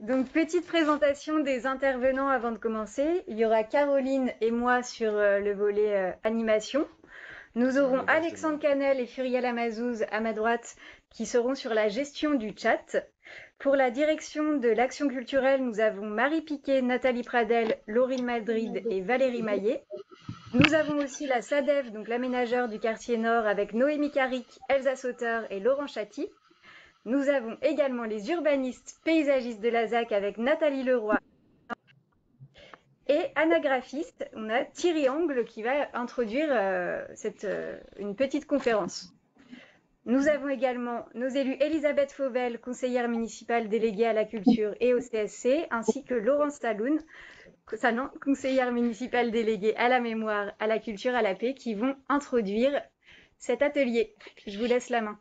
Donc, petite présentation des intervenants avant de commencer. Il y aura Caroline et moi sur le volet animation. Nous aurons Alexandre Canel et Furiel Amazouz à ma droite qui seront sur la gestion du chat. Pour la direction de l'action culturelle, nous avons Marie Piquet, Nathalie Pradel, Laurine Madrid et Valérie Maillet. Nous avons aussi la SADEF, donc l'aménageur du quartier Nord, avec Noémie Caric, Elsa Sauter et Laurent Chatti. Nous avons également les urbanistes paysagistes de la ZAC avec Nathalie Leroy et anagraphiste. On a Thierry Angle qui va introduire une petite conférence. Nous avons également nos élus Elisabeth Fauvel, conseillère municipale déléguée à la culture et au CSC, ainsi que Laurence Saloun, conseillère municipale déléguée à la mémoire, à la culture, à la paix, qui vont introduire cet atelier. Je vous laisse la main.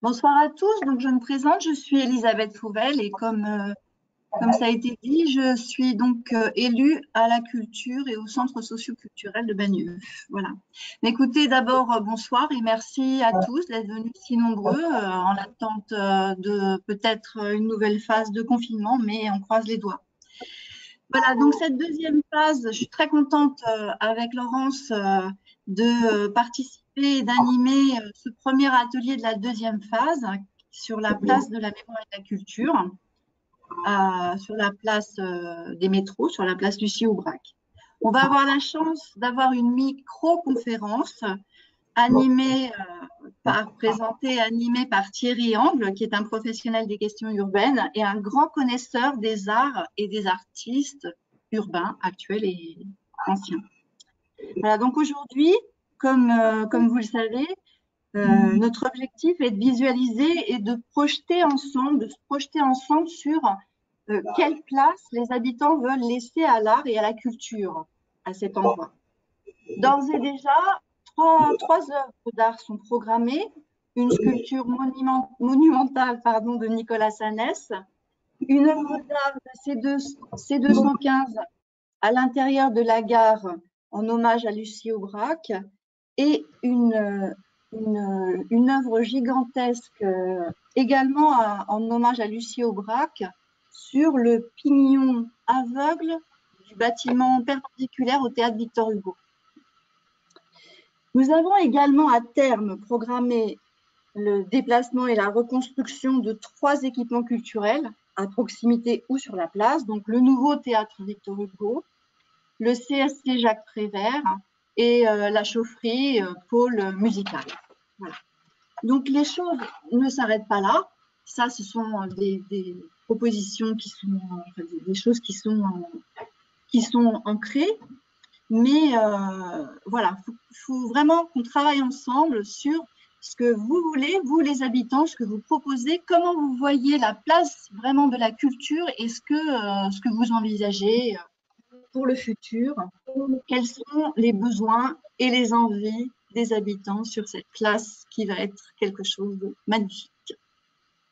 Bonsoir à tous, donc je me présente, je suis Elisabeth Fauvel et comme ça a été dit, je suis donc élue à la culture et au centre socio-culturel de Bagneux. Voilà. Mais écoutez, d'abord, bonsoir et merci à tous d'être venus si nombreux en attente de peut-être une nouvelle phase de confinement, mais on croise les doigts. Voilà, donc cette deuxième phase, je suis très contente avec Laurence de participer et d'animer ce premier atelier de la deuxième phase sur la place de la mémoire et de la culture, sur la place des métros, sur la place Lucie Aubrac. On va avoir la chance d'avoir une micro-conférence présentée et animée par Thierry Angle, qui est un professionnel des questions urbaines et un grand connaisseur des arts et des artistes urbains actuels et anciens. Voilà, donc aujourd'hui, comme vous le savez, notre objectif est de visualiser et de se projeter ensemble sur quelle place les habitants veulent laisser à l'art et à la culture à cet endroit. D'ores et déjà, trois œuvres d'art sont programmées. Une sculpture monumentale de Nicolas Sanès, une œuvre d'art de C215 à l'intérieur de la gare en hommage à Lucie Aubrac et une œuvre gigantesque également en hommage à Lucie Aubrac sur le pignon aveugle du bâtiment perpendiculaire au théâtre Victor Hugo. Nous avons également à terme programmé le déplacement et la reconstruction de 3 équipements culturels à proximité ou sur la place, donc le nouveau théâtre Victor Hugo, le CSC Jacques Prévert et la chaufferie pôle musical. Voilà. Donc les choses ne s'arrêtent pas là. Ça, ce sont des propositions qui sont des choses qui sont ancrées. Mais voilà, faut vraiment qu'on travaille ensemble sur ce que vous voulez, vous les habitants, ce que vous proposez, comment vous voyez la place vraiment de la culture et ce que vous envisagez pour le futur, quels sont les besoins et les envies des habitants sur cette place qui va être quelque chose de magnifique.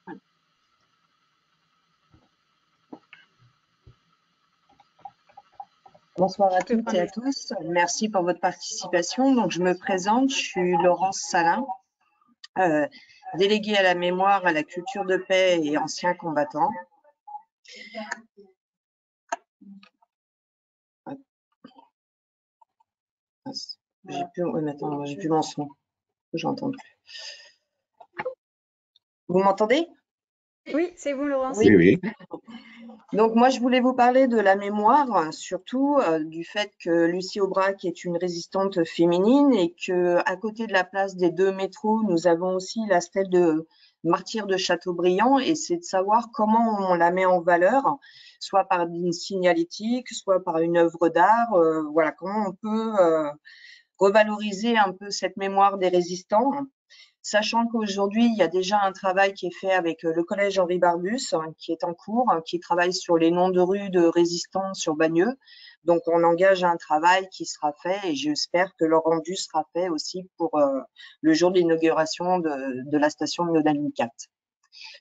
Voilà. Bonsoir à toutes et à tous. Merci pour votre participation. Donc, je me présente, je suis Laurence Salin, déléguée à la mémoire, à la culture de paix et ancien combattant. J'ai plus mon son. J'entends plus. Vous m'entendez? Oui, c'est vous, Laurence. Oui, oui. Donc, moi, je voulais vous parler de la mémoire, surtout du fait que Lucie Aubrac est une résistante féminine et qu'à côté de la place des 2 métros, nous avons aussi la stèle de martyr de Châteaubriand et c'est de savoir comment on la met en valeur, soit par une signalétique, soit par une œuvre d'art, voilà, comment on peut revaloriser un peu cette mémoire des résistants. Sachant qu'aujourd'hui, il y a déjà un travail qui est fait avec le collège Henri Barbus, qui est en cours, qui travaille sur les noms de rues de résistants sur Bagneux. Donc, on engage un travail qui sera fait et j'espère que le rendu sera fait aussi pour le jour de l'inauguration de la station de Nodaline 4.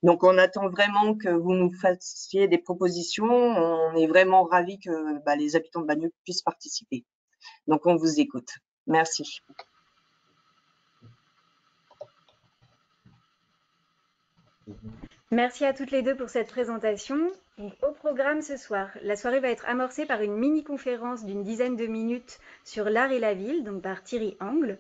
Donc, on attend vraiment que vous nous fassiez des propositions. On est vraiment ravis que les habitants de Bagneux puissent participer. Donc, on vous écoute. Merci. Merci à toutes les deux pour cette présentation. Donc, au programme ce soir, la soirée va être amorcée par une mini-conférence d'une dizaine de minutes sur l'art et la ville, donc par Thierry Angle.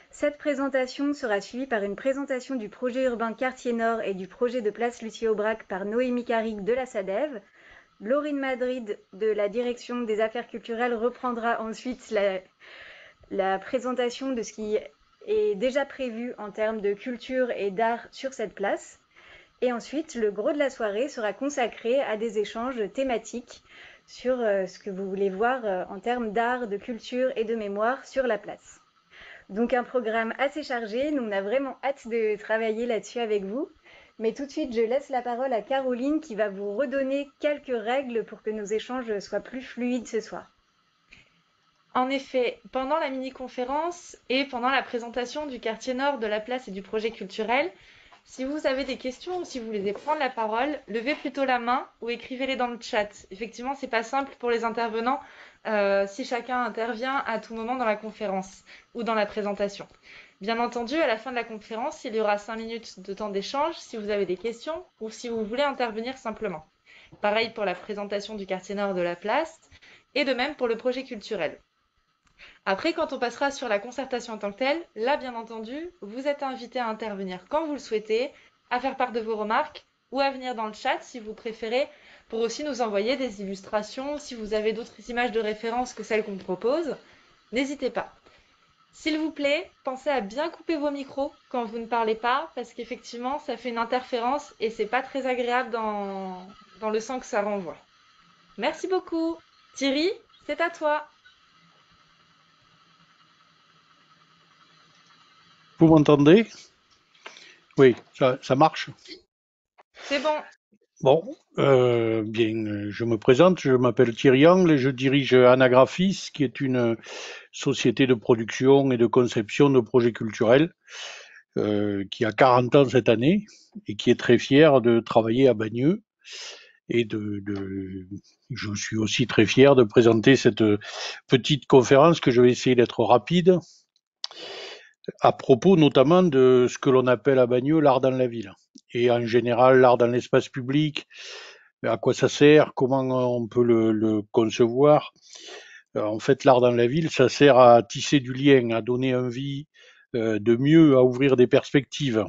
Cette présentation sera suivie par une présentation du projet urbain Quartier Nord et du projet de place Lucie Aubrac par Noémie Carrick de la SADEV. Laurine Madrid de la Direction des Affaires culturelles reprendra ensuite la présentation de ce qui est déjà prévu en termes de culture et d'art sur cette place. Et ensuite, le gros de la soirée sera consacré à des échanges thématiques sur ce que vous voulez voir en termes d'art, de culture et de mémoire sur la place. Donc un programme assez chargé, nous on a vraiment hâte de travailler là-dessus avec vous. Mais tout de suite, je laisse la parole à Caroline qui va vous redonner quelques règles pour que nos échanges soient plus fluides ce soir. En effet, pendant la mini-conférence et pendant la présentation du quartier nord de la place et du projet culturel, si vous avez des questions ou si vous voulez prendre la parole, levez plutôt la main ou écrivez-les dans le chat. Effectivement, c'est pas simple pour les intervenants si chacun intervient à tout moment dans la conférence ou dans la présentation. Bien entendu, à la fin de la conférence, il y aura 5 minutes de temps d'échange si vous avez des questions ou si vous voulez intervenir simplement. Pareil pour la présentation du quartier nord de la place et de même pour le projet culturel. Après, quand on passera sur la concertation en tant que telle, là, bien entendu, vous êtes invité à intervenir quand vous le souhaitez, à faire part de vos remarques ou à venir dans le chat si vous préférez, pour aussi nous envoyer des illustrations, si vous avez d'autres images de référence que celles qu'on propose, n'hésitez pas. S'il vous plaît, pensez à bien couper vos micros quand vous ne parlez pas, parce qu'effectivement, ça fait une interférence et c'est pas très agréable dans le sens que ça renvoie. Merci beaucoup. Thierry, c'est à toi. Vous m'entendez? Oui, ça marche. C'est bon. Bon, bien, je me présente, je m'appelle Thierry Angle et je dirige Anagraphis, qui est une société de production et de conception de projets culturels, qui a 40 ans cette année et qui est très fière de travailler à Bagneux. Et je suis aussi très fier de présenter cette petite conférence que je vais essayer d'être rapide, à propos notamment de ce que l'on appelle à Bagneux l'art dans la ville. Et en général, l'art dans l'espace public, à quoi ça sert, comment on peut le concevoir. En fait, l'art dans la ville, ça sert à tisser du lien, à donner envie de mieux, à ouvrir des perspectives,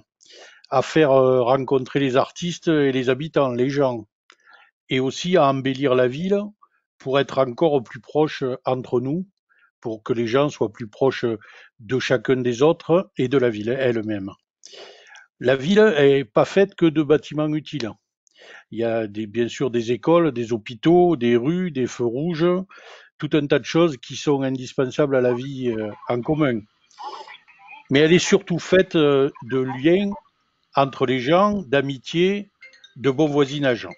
à faire rencontrer les artistes et les habitants, les gens, et aussi à embellir la ville pour être encore plus proche entre nous, pour que les gens soient plus proches de chacun des autres et de la ville elle-même. La ville est pas faite que de bâtiments utiles. Il y a bien sûr des écoles, des hôpitaux, des rues, des feux rouges, tout un tas de choses qui sont indispensables à la vie en commun. Mais elle est surtout faite de liens entre les gens, d'amitié, de bon voisinage.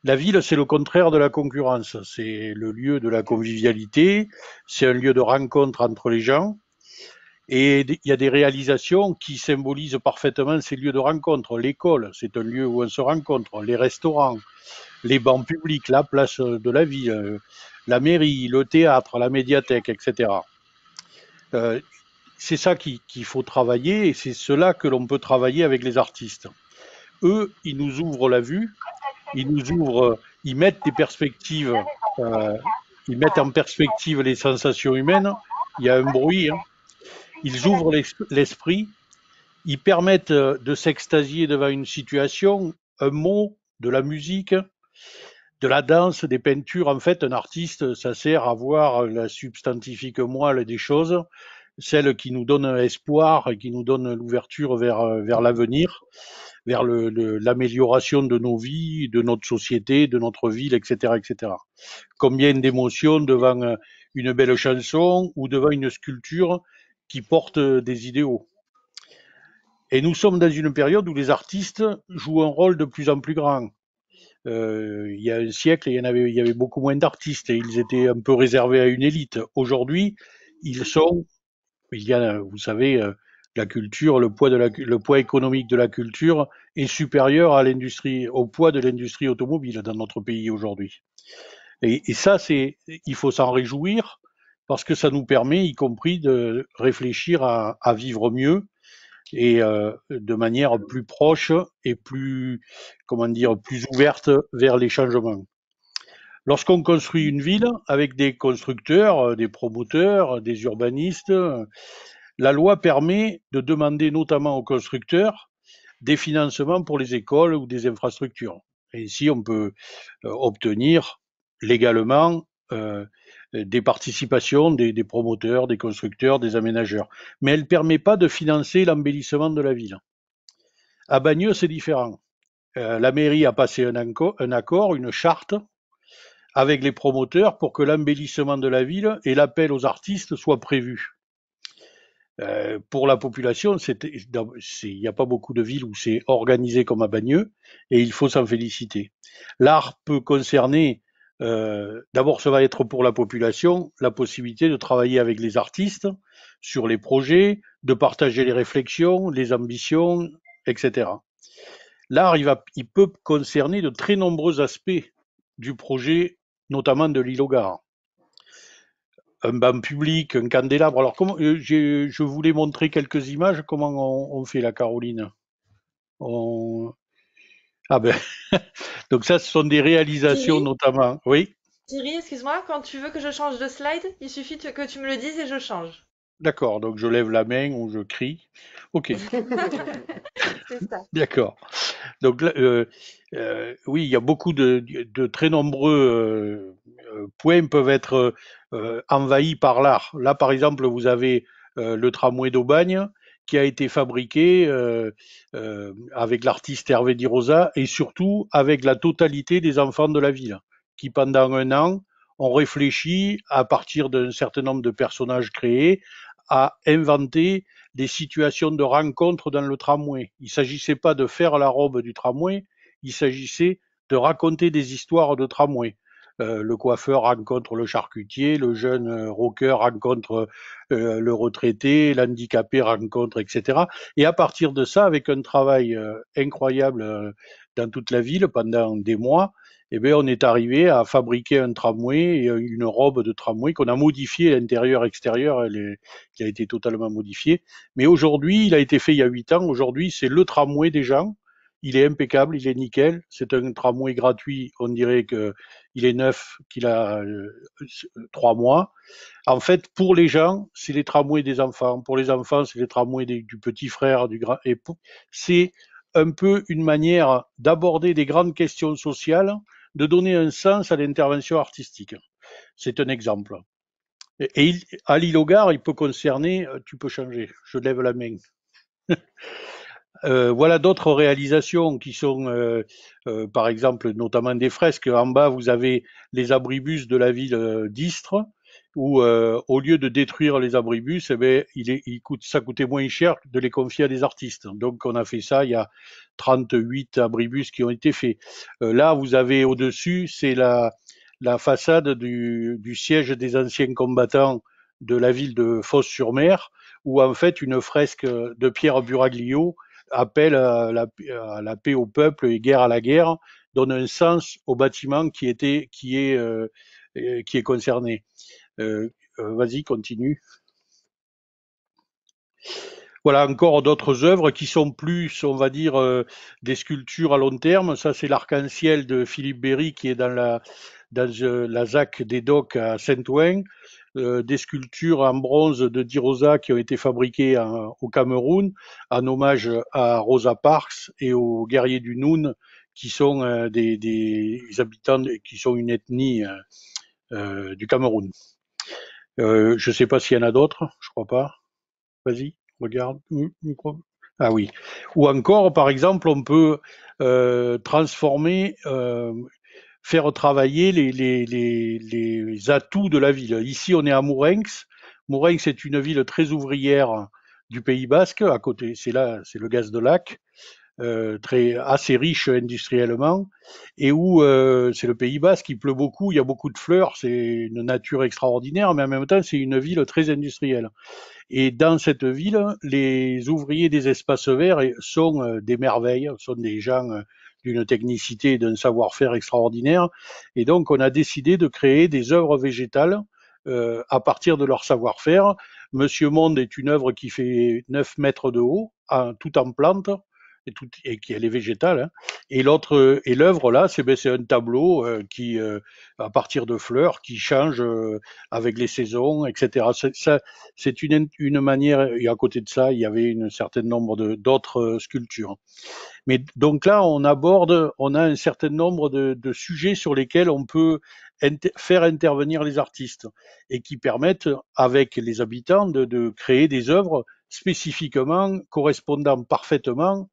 La ville, c'est le contraire de la concurrence. C'est le lieu de la convivialité, c'est un lieu de rencontre entre les gens. Et il y a des réalisations qui symbolisent parfaitement ces lieux de rencontre. L'école, c'est un lieu où on se rencontre. Les restaurants, les bancs publics, la place de la ville, la mairie, le théâtre, la médiathèque, etc. C'est ça qu'il faut travailler et c'est cela que l'on peut travailler avec les artistes. Eux, ils nous ouvrent la vue, ils mettent des perspectives, ils mettent en perspective les sensations humaines. Il y a un bruit, hein. Ils ouvrent l'esprit, ils permettent de s'extasier devant une situation, un mot, de la musique, de la danse, des peintures. En fait, un artiste, ça sert à voir la substantifique moelle des choses, celle qui nous donne espoir et qui nous donne l'ouverture vers l'avenir, vers l'amélioration de nos vies, de notre société, de notre ville, etc., etc. Combien d'émotions devant une belle chanson ou devant une sculpture qui porte des idéaux. Et nous sommes dans une période où les artistes jouent un rôle de plus en plus grand. Il y a un siècle, il y avait beaucoup moins d'artistes et ils étaient un peu réservés à une élite. Aujourd'hui, il y a, vous savez, la culture, le poids économique de la culture est supérieur à au poids de l'industrie automobile dans notre pays aujourd'hui. Et ça, il faut s'en réjouir parce que ça nous permet, y compris, de réfléchir à vivre mieux, et de manière plus proche et plus, comment dire, plus ouverte vers les changements. Lorsqu'on construit une ville avec des constructeurs, des promoteurs, des urbanistes, la loi permet de demander notamment aux constructeurs des financements pour les écoles ou des infrastructures. Et ici, on peut obtenir légalement des participations des promoteurs, des constructeurs, des aménageurs. Mais elle ne permet pas de financer l'embellissement de la ville. À Bagneux, c'est différent. La mairie a passé un accord, une charte avec les promoteurs pour que l'embellissement de la ville et l'appel aux artistes soient prévus. Pour la population, il n'y a pas beaucoup de villes où c'est organisé comme à Bagneux, et il faut s'en féliciter. L'art peut concerner, d'abord, ça va être pour la population la possibilité de travailler avec les artistes sur les projets, de partager les réflexions, les ambitions, etc. L'art, il peut concerner de très nombreux aspects du projet, notamment de l'île aux Gares. Un banc public, un candélabre. Alors, je voulais montrer quelques images. Comment on fait la Caroline? On... Ah ben, donc ça, ce sont des réalisations Thierry, notamment. Oui, Thierry, excuse-moi, quand tu veux que je change de slide, il suffit que tu me le dises et je change. d'accord. Donc je lève la main ou je crie. Ok, C'est ça. d'accord. Donc là, oui, il y a beaucoup de très nombreux points peuvent être envahis par l'art. Là, par exemple, vous avez le tramway d'Aubagne qui a été fabriqué avec l'artiste Hervé Di Rosa et surtout avec la totalité des enfants de la ville, qui pendant un an ont réfléchi à partir d'un certain nombre de personnages créés à inventer des situations de rencontre dans le tramway. Il ne s'agissait pas de faire la robe du tramway, il s'agissait de raconter des histoires de tramway. Le coiffeur rencontre le charcutier, le jeune rocker rencontre le retraité, l'handicapé rencontre, etc. Et à partir de ça, avec un travail incroyable dans toute la ville pendant des mois, eh bien, on est arrivé à fabriquer un tramway et une robe de tramway qu'on a modifiée l'intérieur, extérieur, qui a été totalement modifiée. Mais aujourd'hui, il a été fait il y a 8 ans. Aujourd'hui, c'est le tramway des gens. Il est impeccable, il est nickel. C'est un tramway gratuit. On dirait qu'il est neuf, qu'il a 3 mois. En fait, pour les gens, c'est les tramways des enfants. Pour les enfants, c'est les tramways du petit frère, du grand. C'est un peu une manière d'aborder des grandes questions sociales, de donner un sens à l'intervention artistique. C'est un exemple. Et à l'île aux Gares, il peut concerner, tu peux changer, je lève la main. Voilà d'autres réalisations qui sont, par exemple, notamment des fresques. En bas, vous avez les abribus de la ville d'Istres, où au lieu de détruire les abribus, eh ben, ça coûtait moins cher de les confier à des artistes. Donc, on a fait ça. Il y a 38 abribus qui ont été faits. Là, vous avez au-dessus, c'est la façade du siège des anciens combattants de la ville de Fos-sur-Mer, où en fait une fresque de Pierre Buraglio appel à la paix au peuple et guerre à la guerre, donne un sens au bâtiment qui est concerné. Vas-y, continue. Voilà encore d'autres œuvres qui sont plus, on va dire, des sculptures à long terme. Ça, c'est l'arc-en-ciel de Philippe Berry qui est dans la ZAC des Docks à Saint-Ouen. Des sculptures en bronze de Di Rosa qui ont été fabriquées au Cameroun en hommage à Rosa Parks et aux guerriers du Noun qui sont des habitants, qui sont une ethnie du Cameroun. Je ne sais pas s'il y en a d'autres, je crois pas. Vas-y, regarde. Ah oui. Ou encore, par exemple, on peut transformer, faire travailler les atouts de la ville. Ici, on est à Mourenx. Mourenx est une ville très ouvrière du Pays Basque. À côté, c'est le gaz de lac, assez riche industriellement, et où c'est le Pays Basque. Il pleut beaucoup, il y a beaucoup de fleurs. C'est une nature extraordinaire, mais en même temps, c'est une ville très industrielle. Et dans cette ville, les ouvriers des espaces verts sont des merveilles, sont des gens d'une technicité et d'un savoir-faire extraordinaire. Et donc, on a décidé de créer des œuvres végétales à partir de leur savoir-faire. Monsieur Monde est une œuvre qui fait 9 mètres de haut, tout en plantes et qui elle est végétale. Hein. Et l'œuvre là, c'est un tableau qui à partir de fleurs qui change avec les saisons, etc. C'est une manière. Et à côté de ça, il y avait un certain nombre d'autres sculptures. Mais donc là, on a un certain nombre de sujets sur lesquels on peut faire intervenir les artistes et qui permettent, avec les habitants, de créer des œuvres spécifiquement correspondant parfaitement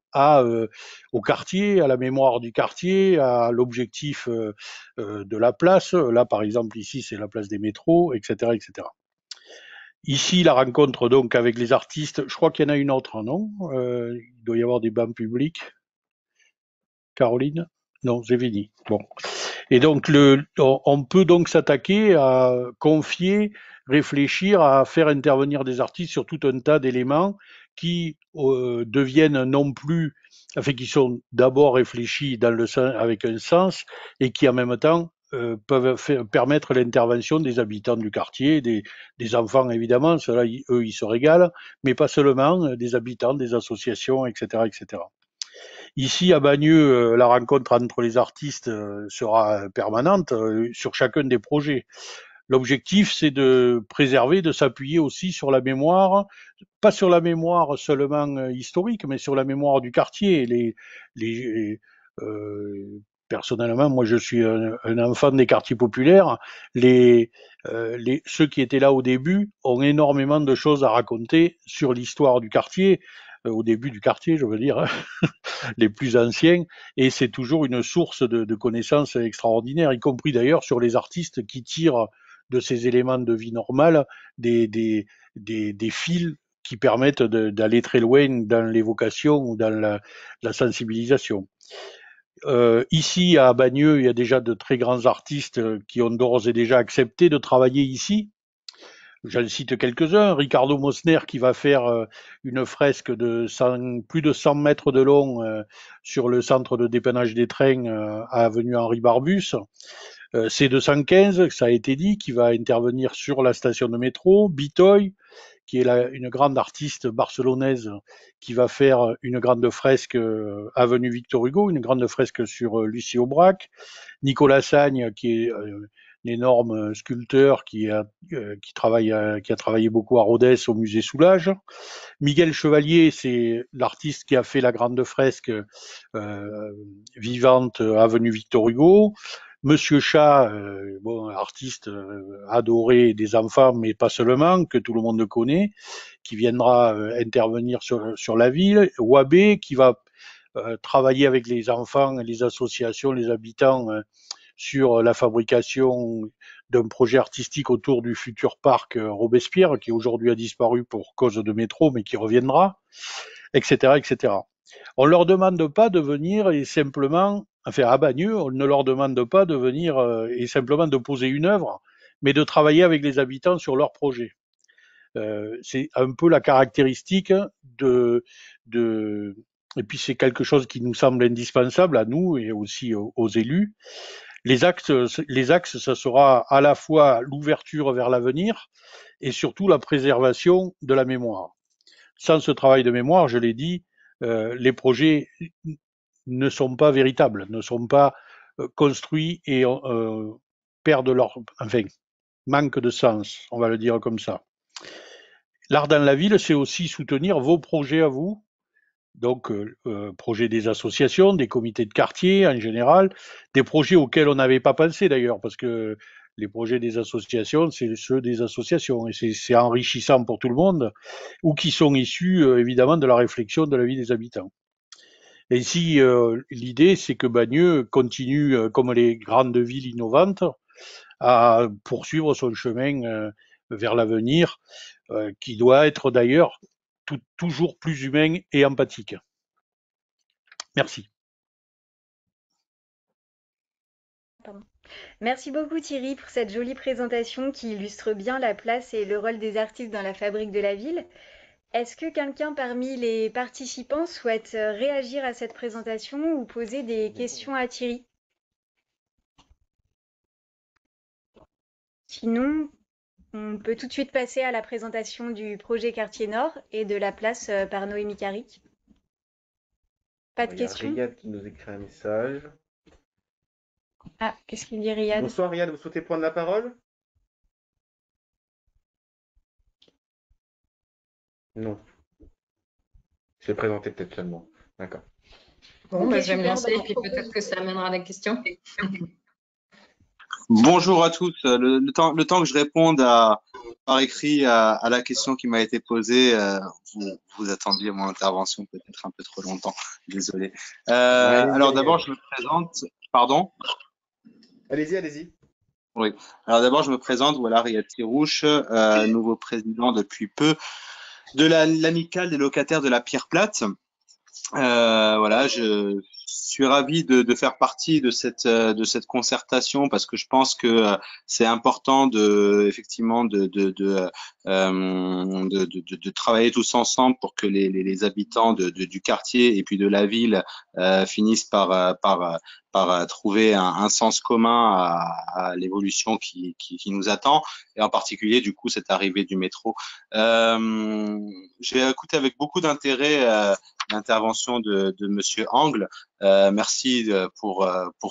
au quartier, à la mémoire du quartier, à l'objectif de la place. Là, par exemple, ici, c'est la place des métros, etc., etc. Ici, la rencontre donc avec les artistes, je crois qu'il y en a une autre, non il doit y avoir des bancs publics. Caroline? Non, c'est fini. Bon. Et donc, on peut donc s'attaquer à confier, réfléchir, à faire intervenir des artistes sur tout un tas d'éléments qui deviennent non plus, enfin, qui sont d'abord réfléchis avec un sens et qui en même temps peuvent permettre l'intervention des habitants du quartier, des enfants évidemment, ceux-là, eux, ils se régalent, mais pas seulement, des habitants, des associations, etc., etc. Ici, à Bagneux, la rencontre entre les artistes sera permanente sur chacun des projets. L'objectif, c'est de préserver, de s'appuyer aussi sur la mémoire, pas sur la mémoire seulement historique, mais sur la mémoire du quartier. Personnellement, moi, je suis un enfant des quartiers populaires. Ceux qui étaient là au début ont énormément de choses à raconter sur l'histoire du quartier, au début du quartier, je veux dire. Hein. Les plus anciens, et c'est toujours une source de connaissances extraordinaires, y compris d'ailleurs sur les artistes qui tirent de ces éléments de vie normale des fils qui permettent d'aller très loin dans l'évocation ou dans la sensibilisation. Ici, à Bagneux, il y a déjà de très grands artistes qui ont d'ores et déjà accepté de travailler ici. J'en cite quelques-uns. Ricardo Mosner qui va faire une fresque de plus de 100 mètres de long sur le centre de dépannage des trains à avenue Henri Barbus. C215, ça a été dit, qui va intervenir sur la station de métro. Bitoy, qui est une grande artiste barcelonaise qui va faire une grande fresque avenue Victor Hugo, une grande fresque sur Lucie Aubrac. Nicolas Sagne, qui est un énorme sculpteur qui a travaillé beaucoup à Rodez au musée Soulages. Miguel Chevalier, c'est l'artiste qui a fait la grande fresque vivante avenue Victor Hugo. Monsieur Chat, artiste adoré des enfants, mais pas seulement, que tout le monde connaît, qui viendra intervenir sur la ville. Wabé, qui va travailler avec les enfants, les associations, les habitants sur la fabrication d'un projet artistique autour du futur parc Robespierre, qui aujourd'hui a disparu pour cause de métro, mais qui reviendra, etc., etc. On leur demande pas de venir et simplement, enfin à Bagneux, on ne leur demande pas de venir et simplement de poser une œuvre, mais de travailler avec les habitants sur leur projet. C'est un peu la caractéristique et puis c'est quelque chose qui nous semble indispensable à nous et aussi aux élus. Les axes, ça sera à la fois l'ouverture vers l'avenir et surtout la préservation de la mémoire. Sans ce travail de mémoire, je l'ai dit, les projets ne sont pas véritables, ne sont pas construits et perdent manquent de sens, on va le dire comme ça. L'art dans la ville, c'est aussi soutenir vos projets à vous, donc projets des associations, des comités de quartier en général, des projets auxquels on n'avait pas pensé d'ailleurs, parce que les projets des associations, c'est ceux des associations, et c'est enrichissant pour tout le monde, ou qui sont issus évidemment de la réflexion de la vie des habitants. Et ici, l'idée, c'est que Bagneux continue, comme les grandes villes innovantes, à poursuivre son chemin vers l'avenir, qui doit être d'ailleurs toujours plus humain et empathique. Merci. Merci beaucoup Thierry pour cette jolie présentation qui illustre bien la place et le rôle des artistes dans la fabrique de la ville. Est-ce que quelqu'un parmi les participants souhaite réagir à cette présentation ou poser des questions à Thierry? Sinon, on peut tout de suite passer à la présentation du projet Quartier Nord et de la place par Noémie Carrick. Pas de Il y a questions? Riyad qui nous écrit un message. Ah, qu'est-ce qu'il dit Riyad? Bonsoir Riyad, vous souhaitez prendre la parole? Non, je vais présenter peut-être seulement. D'accord. Bon, Ok, bah, je vais me super. lancer Bah, et puis peut-être que ça amènera des questions. Bonjour à tous. Le temps que je réponde par écrit à la question qui m'a été posée, vous attendiez mon intervention peut-être un peu trop longtemps. Désolé. Allez-y, Alors d'abord, Riyad. je me présente. Pardon? Allez-y, allez-y. Oui. Alors d'abord, je me présente. Voilà, Riyad Tirouche, nouveau président depuis peu de l'amicale des locataires de la Pierre Plate. Voilà, je suis ravi de faire partie de cette concertation parce que je pense que c'est important effectivement de travailler tous ensemble pour que les habitants du quartier et puis de la ville finissent par trouver un sens commun à l'évolution qui nous attend, et en particulier du coup cette arrivée du métro. J'ai écouté avec beaucoup d'intérêt l'intervention de Monsieur Angle. Merci pour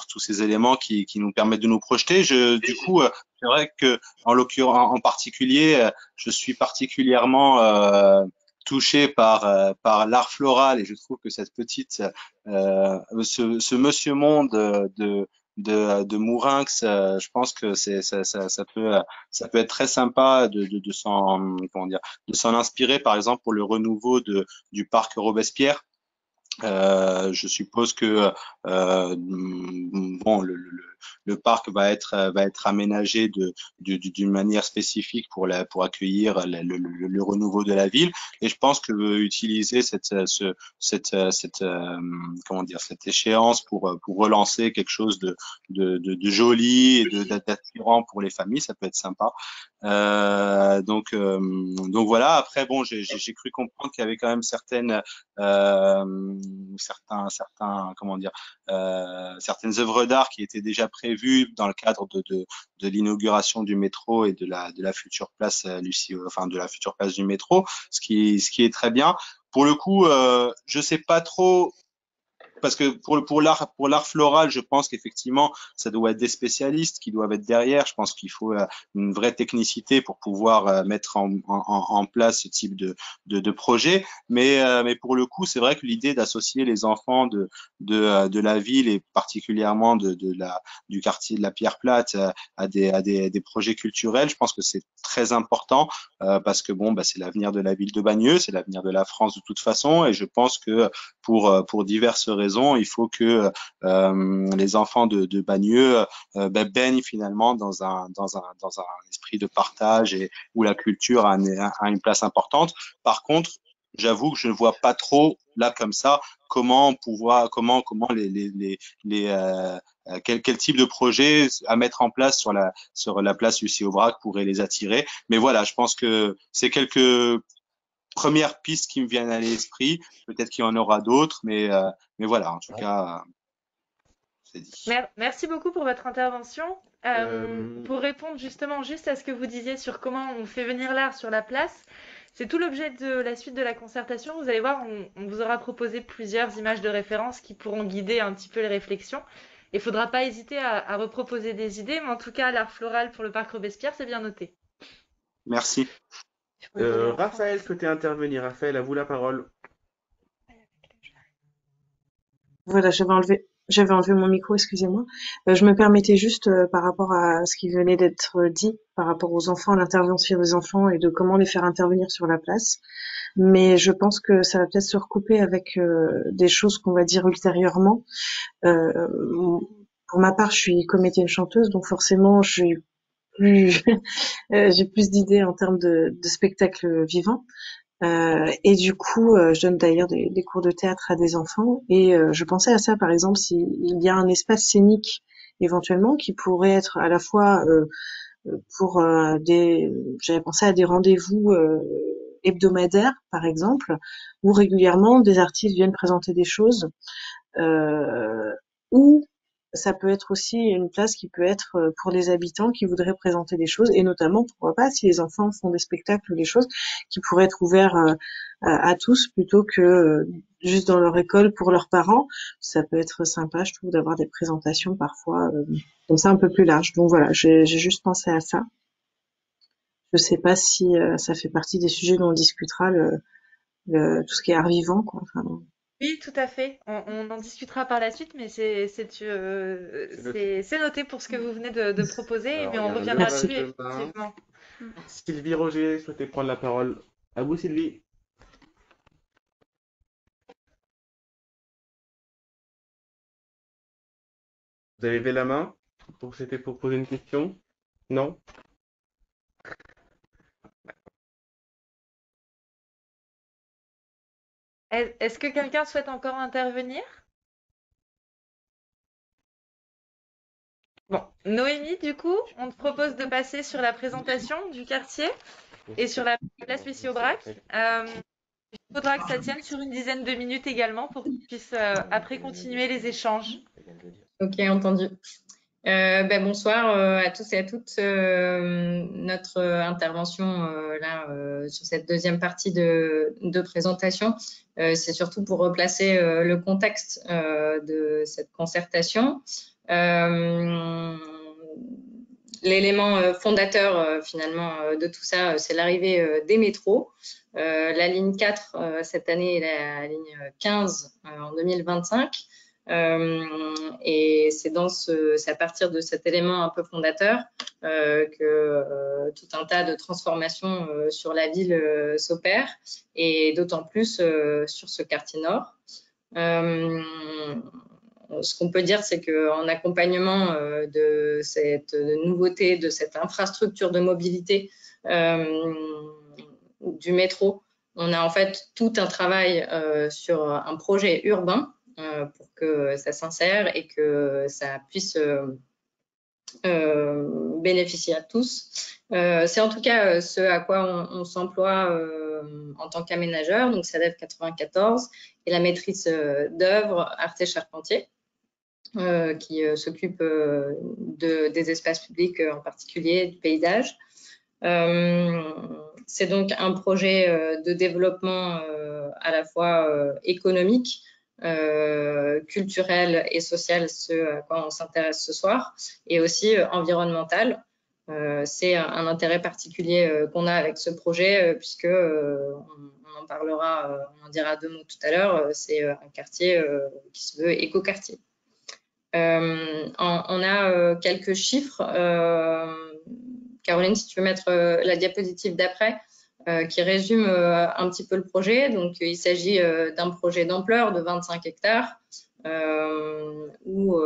tous ces éléments qui nous permettent de nous projeter. Du coup, c'est vrai que en particulier, je suis particulièrement touché par l'art floral, et je trouve que cette petite ce Monsieur Monde de Mourinx, je pense que ça peut être très sympa de s'en comment dire de s'en inspirer, par exemple pour le renouveau du parc Robespierre. Je suppose que bon, le parc va être aménagé d'une manière spécifique pour accueillir le renouveau de la ville. Et je pense que utiliser comment dire, cette échéance pour relancer quelque chose de joli et d'attirant pour les familles, ça peut être sympa. Donc voilà. Après, bon, j'ai cru comprendre qu'il y avait quand même comment dire, certaines œuvres d'art qui étaient déjà prévues dans le cadre de l'inauguration du métro et de la future place Lucie, enfin de la future place du métro, ce qui est très bien. Pour le coup, je sais pas trop. Parce que pour l'art floral, je pense qu'effectivement, ça doit être des spécialistes qui doivent être derrière. Je pense qu'il faut une vraie technicité pour pouvoir mettre en place ce type de projet. Mais pour le coup, c'est vrai que l'idée d'associer les enfants de la ville, et particulièrement du quartier de la Pierre Plate, à des projets culturels, je pense que c'est très important parce que bon, bah, c'est l'avenir de la ville de Bagneux, c'est l'avenir de la France de toute façon, et je pense que pour diverses raisons, il faut que les enfants de Bagneux baignent finalement dans un esprit de partage, et où la culture a une place importante. Par contre, j'avoue que je ne vois pas trop là comme ça comment quel type de projet à mettre en place sur la place Lucie Aubrac pourrait les attirer. Mais voilà, je pense que c'est quelques premières pistes qui me viennent à l'esprit. Peut-être qu'il y en aura d'autres, mais voilà, en tout cas, c'est dit. Merci beaucoup pour votre intervention. Euh, Pour répondre justement juste à ce que vous disiez sur comment on fait venir l'art sur la place, c'est tout l'objet de la suite de la concertation. Vous allez voir, on vous aura proposé plusieurs images de référence qui pourront guider un petit peu les réflexions. Il ne faudra pas hésiter à reproposer des idées, mais en tout cas, l'art floral pour le parc Robespierre, c'est bien noté. Merci. Raphaël souhaitait intervenir. Raphaël, à vous la parole. Voilà, j'avais enlevé mon micro, excusez-moi. Je me permettais juste, par rapport à ce qui venait d'être dit, par rapport aux enfants, l'intervention des enfants et de comment les faire intervenir sur la place. Mais je pense que ça va peut-être se recouper avec des choses qu'on va dire ultérieurement. Euh, pour ma part, je suis comédienne chanteuse, donc forcément, j'ai plus, j'ai plus d'idées en termes de spectacle vivant. Et du coup, je donne d'ailleurs des cours de théâtre à des enfants, et je pensais à ça, par exemple, s'il y a un espace scénique éventuellement qui pourrait être à la fois pour j'avais pensé à des rendez-vous hebdomadaires, par exemple, où régulièrement des artistes viennent présenter des choses, ou ça peut être aussi une place qui peut être pour les habitants qui voudraient présenter des choses, et notamment, pourquoi pas, si les enfants font des spectacles ou des choses, qui pourraient être ouverts à tous plutôt que juste dans leur école pour leurs parents. Ça peut être sympa, je trouve, d'avoir des présentations parfois comme ça un peu plus larges. Donc voilà, j'ai juste pensé à ça. Je sais pas si ça fait partie des sujets dont on discutera, tout ce qui est art vivant, quoi. Enfin, Oui, tout à fait. On en discutera par la suite, mais c'est noté pour ce que vous venez de proposer, Alors, mais il y on a un reviendra levage dessus, de main. effectivement. Sylvie Roger souhaitait prendre la parole. À vous, Sylvie. Vous avez levé la main? C'était pour poser une question? Non? Est-ce que quelqu'un souhaite encore intervenir? Bon, Noémie, du coup, on te propose de passer sur la présentation du quartier et sur la place Lucie-Aubrac. Il faudra que ça tienne sur une dizaine de minutes également pour qu'on puisse après continuer les échanges. Ok, entendu. Bonsoir à tous et à toutes. Notre intervention là sur cette deuxième partie de présentation, c'est surtout pour replacer le contexte de cette concertation. L'élément fondateur finalement de tout ça, c'est l'arrivée des métros. La ligne 4 cette année est la ligne 15 en 2025. Et c'est à partir de cet élément un peu fondateur que tout un tas de transformations sur la ville s'opèrent, et d'autant plus sur ce quartier nord. Ce qu'on peut dire, c'est qu'en accompagnement de cette nouveauté, de cette infrastructure de mobilité du métro, on a en fait tout un travail sur un projet urbain pour que ça s'insère et que ça puisse bénéficier à tous. C'est en tout cas ce à quoi on s'emploie en tant qu'aménageur, donc SADEF 94, et la maîtrise d'œuvre Arte Charpentier, qui s'occupe des espaces publics en particulier, du paysage. C'est donc un projet de développement à la fois économique, culturel et social, ce à quoi on s'intéresse ce soir, et aussi environnemental. C'est un intérêt particulier qu'on a avec ce projet, puisque on en parlera, on en dira deux mots tout à l'heure. C'est un quartier qui se veut écoquartier. On a quelques chiffres. Caroline, si tu veux mettre la diapositive d'après, qui résume un petit peu le projet. Donc, il s'agit d'un projet d'ampleur de 25 hectares où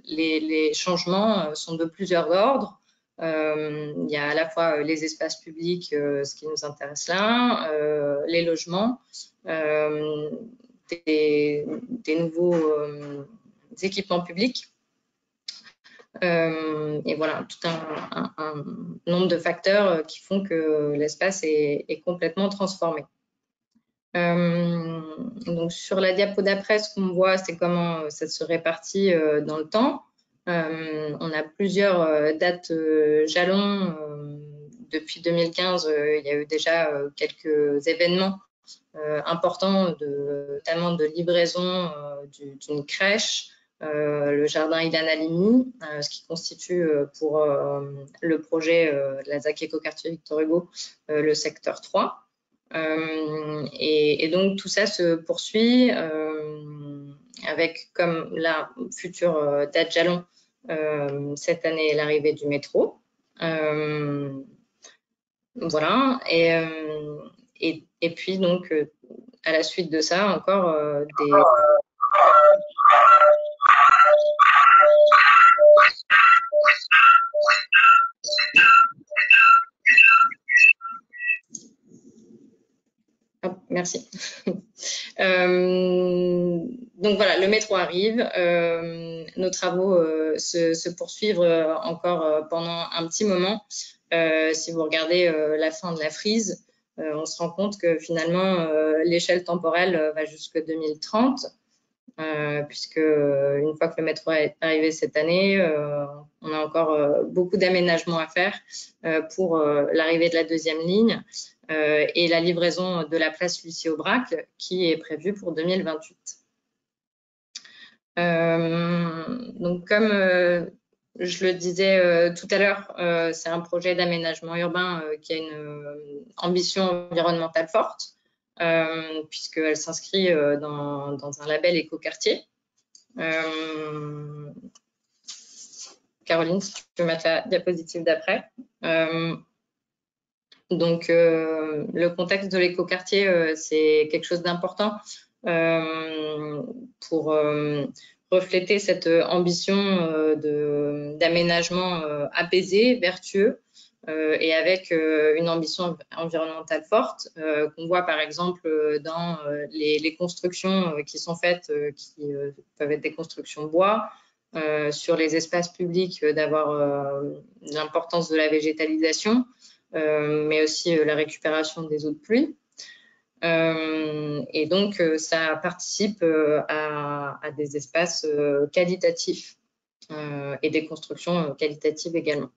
les changements sont de plusieurs ordres. Il y a à la fois les espaces publics, ce qui nous intéresse là, les logements, des nouveaux équipements publics. Et voilà, tout un nombre de facteurs qui font que l'espace est complètement transformé. Donc sur la diapo d'après, ce qu'on voit, c'est comment ça se répartit dans le temps. On a plusieurs dates jalons. Depuis 2015, il y a eu déjà quelques événements importants, notamment de livraison d'une crèche, le jardin Ilan Halimi, ce qui constitue pour le projet de la ZAC Écoquartier Victor Hugo le secteur 3. Et donc tout ça se poursuit avec, comme la future date jalon cette année, l'arrivée du métro. Voilà, et puis donc à la suite de ça encore des... Oh, merci. Donc voilà, le métro arrive. Nos travaux se poursuivent encore pendant un petit moment. Si vous regardez la fin de la frise, on se rend compte que finalement l'échelle temporelle va jusque 2030. puisque une fois que le métro est arrivé cette année, on a encore beaucoup d'aménagements à faire pour l'arrivée de la deuxième ligne et la livraison de la place Lucie-Aubrac qui est prévue pour 2028. Donc, comme je le disais tout à l'heure, c'est un projet d'aménagement urbain qui a une ambition environnementale forte, puisqu'elle s'inscrit dans un label écoquartier. Caroline, si tu peux mettre la diapositive d'après. Donc, le contexte de l'écoquartier, c'est quelque chose d'important pour refléter cette ambition d'aménagement apaisé, vertueux, et avec une ambition environnementale forte qu'on voit par exemple dans les constructions qui sont faites, qui peuvent être des constructions bois, sur les espaces publics, d'avoir l'importance de la végétalisation, mais aussi la récupération des eaux de pluie. Et donc, ça participe à des espaces qualitatifs et des constructions qualitatives également.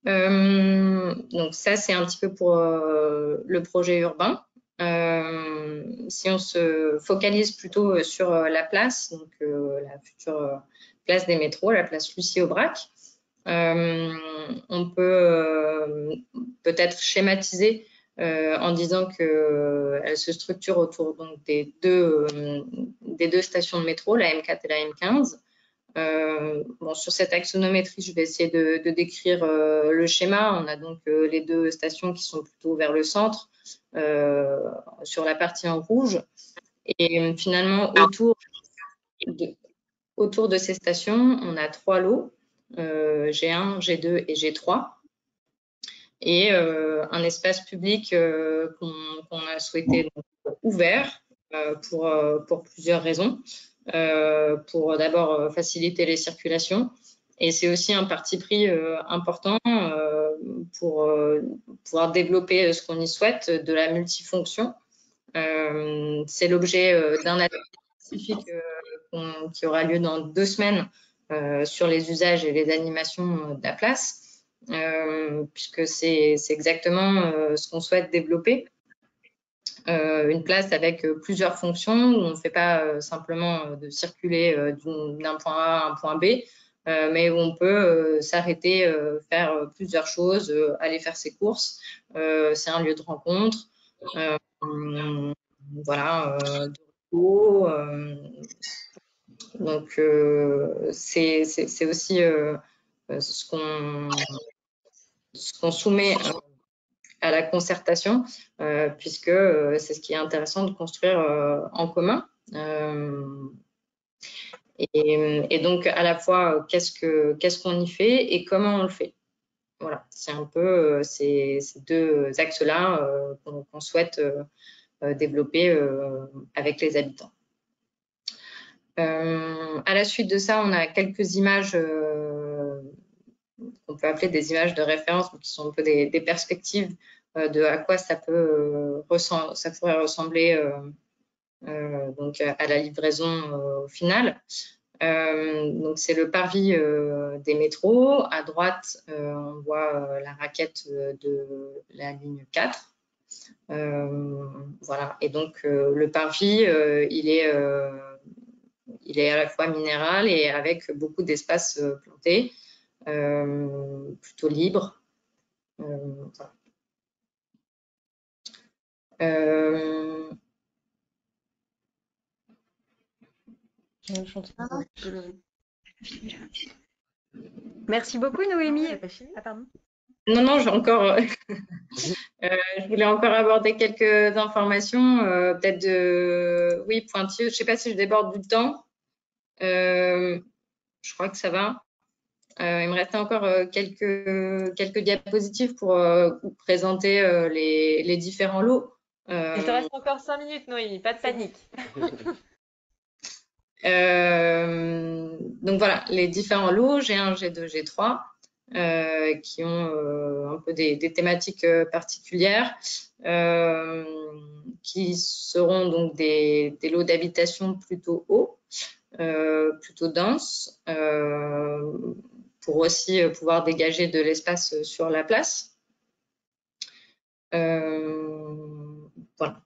Donc ça, c'est un petit peu pour le projet urbain. Si on se focalise plutôt sur la place, donc la future place des métros, la place Lucie-Aubrac, on peut peut-être schématiser en disant qu'elle se structure autour donc, des deux stations de métro, la M4 et la M15. Bon, sur cette axonométrie, je vais essayer de décrire le schéma. On a donc les deux stations qui sont plutôt vers le centre, sur la partie en rouge. Et finalement, autour de ces stations, on a 3 lots, G1, G2 et G3. Et un espace public qu'on a souhaité donc, ouvert pour plusieurs raisons. Pour d'abord faciliter les circulations. Et c'est aussi un parti pris important pour pouvoir développer ce qu'on y souhaite, de la multifonction. C'est l'objet d'un atelier spécifique qui aura lieu dans 2 semaines sur les usages et les animations de la place, puisque c'est exactement ce qu'on souhaite développer. Une place avec plusieurs fonctions où on ne fait pas simplement de circuler d'un point A à un point B, mais où on peut s'arrêter, faire plusieurs choses, aller faire ses courses. C'est un lieu de rencontre, voilà, de repos. Donc, c'est aussi ce qu'on soumet à la concertation, puisque c'est ce qui est intéressant de construire en commun. Et donc, à la fois, qu'est-ce qu'on y fait et comment on le fait. Voilà, c'est un peu ces 2 axes-là qu'on souhaite développer avec les habitants. À la suite de ça, on a quelques images qu'on peut appeler des images de référence, qui sont un peu des perspectives de à quoi ça pourrait ressembler donc à la livraison finale. Donc c'est le parvis des métros. À droite, on voit la raquette de la ligne 4. Voilà. Et donc le parvis, il est à la fois minéral et avec beaucoup d'espace planté, plutôt libre. Voilà. Merci beaucoup, Noémie. Ah, pardon. Non, je voulais encore aborder quelques informations, peut-être oui, pointilleuses. Je ne sais pas si je déborde du temps. Je crois que ça va. Il me restait encore quelques diapositives pour présenter les différents lots. Il te reste encore 5 minutes, Noémie, pas de panique. Donc voilà, les différents lots, G1, G2, G3. qui ont un peu des thématiques particulières, qui seront donc des lots d'habitation plutôt hauts, plutôt denses, pour aussi pouvoir dégager de l'espace sur la place. Voilà.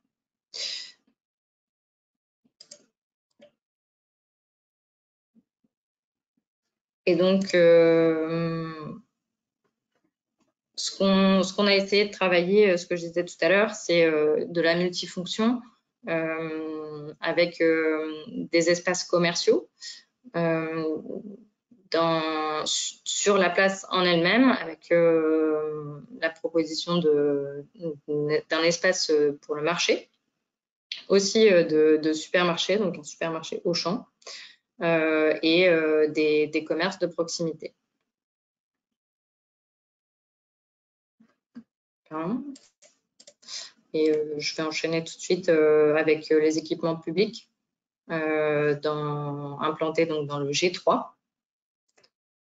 Et donc, ce qu'on a essayé de travailler, ce que je disais tout à l'heure, c'est de la multifonction avec des espaces commerciaux sur la place en elle-même, avec la proposition d'un espace pour le marché, aussi de supermarché, donc un supermarché Auchan, et des commerces de proximité. Et je vais enchaîner tout de suite avec les équipements publics implantés donc dans le G3.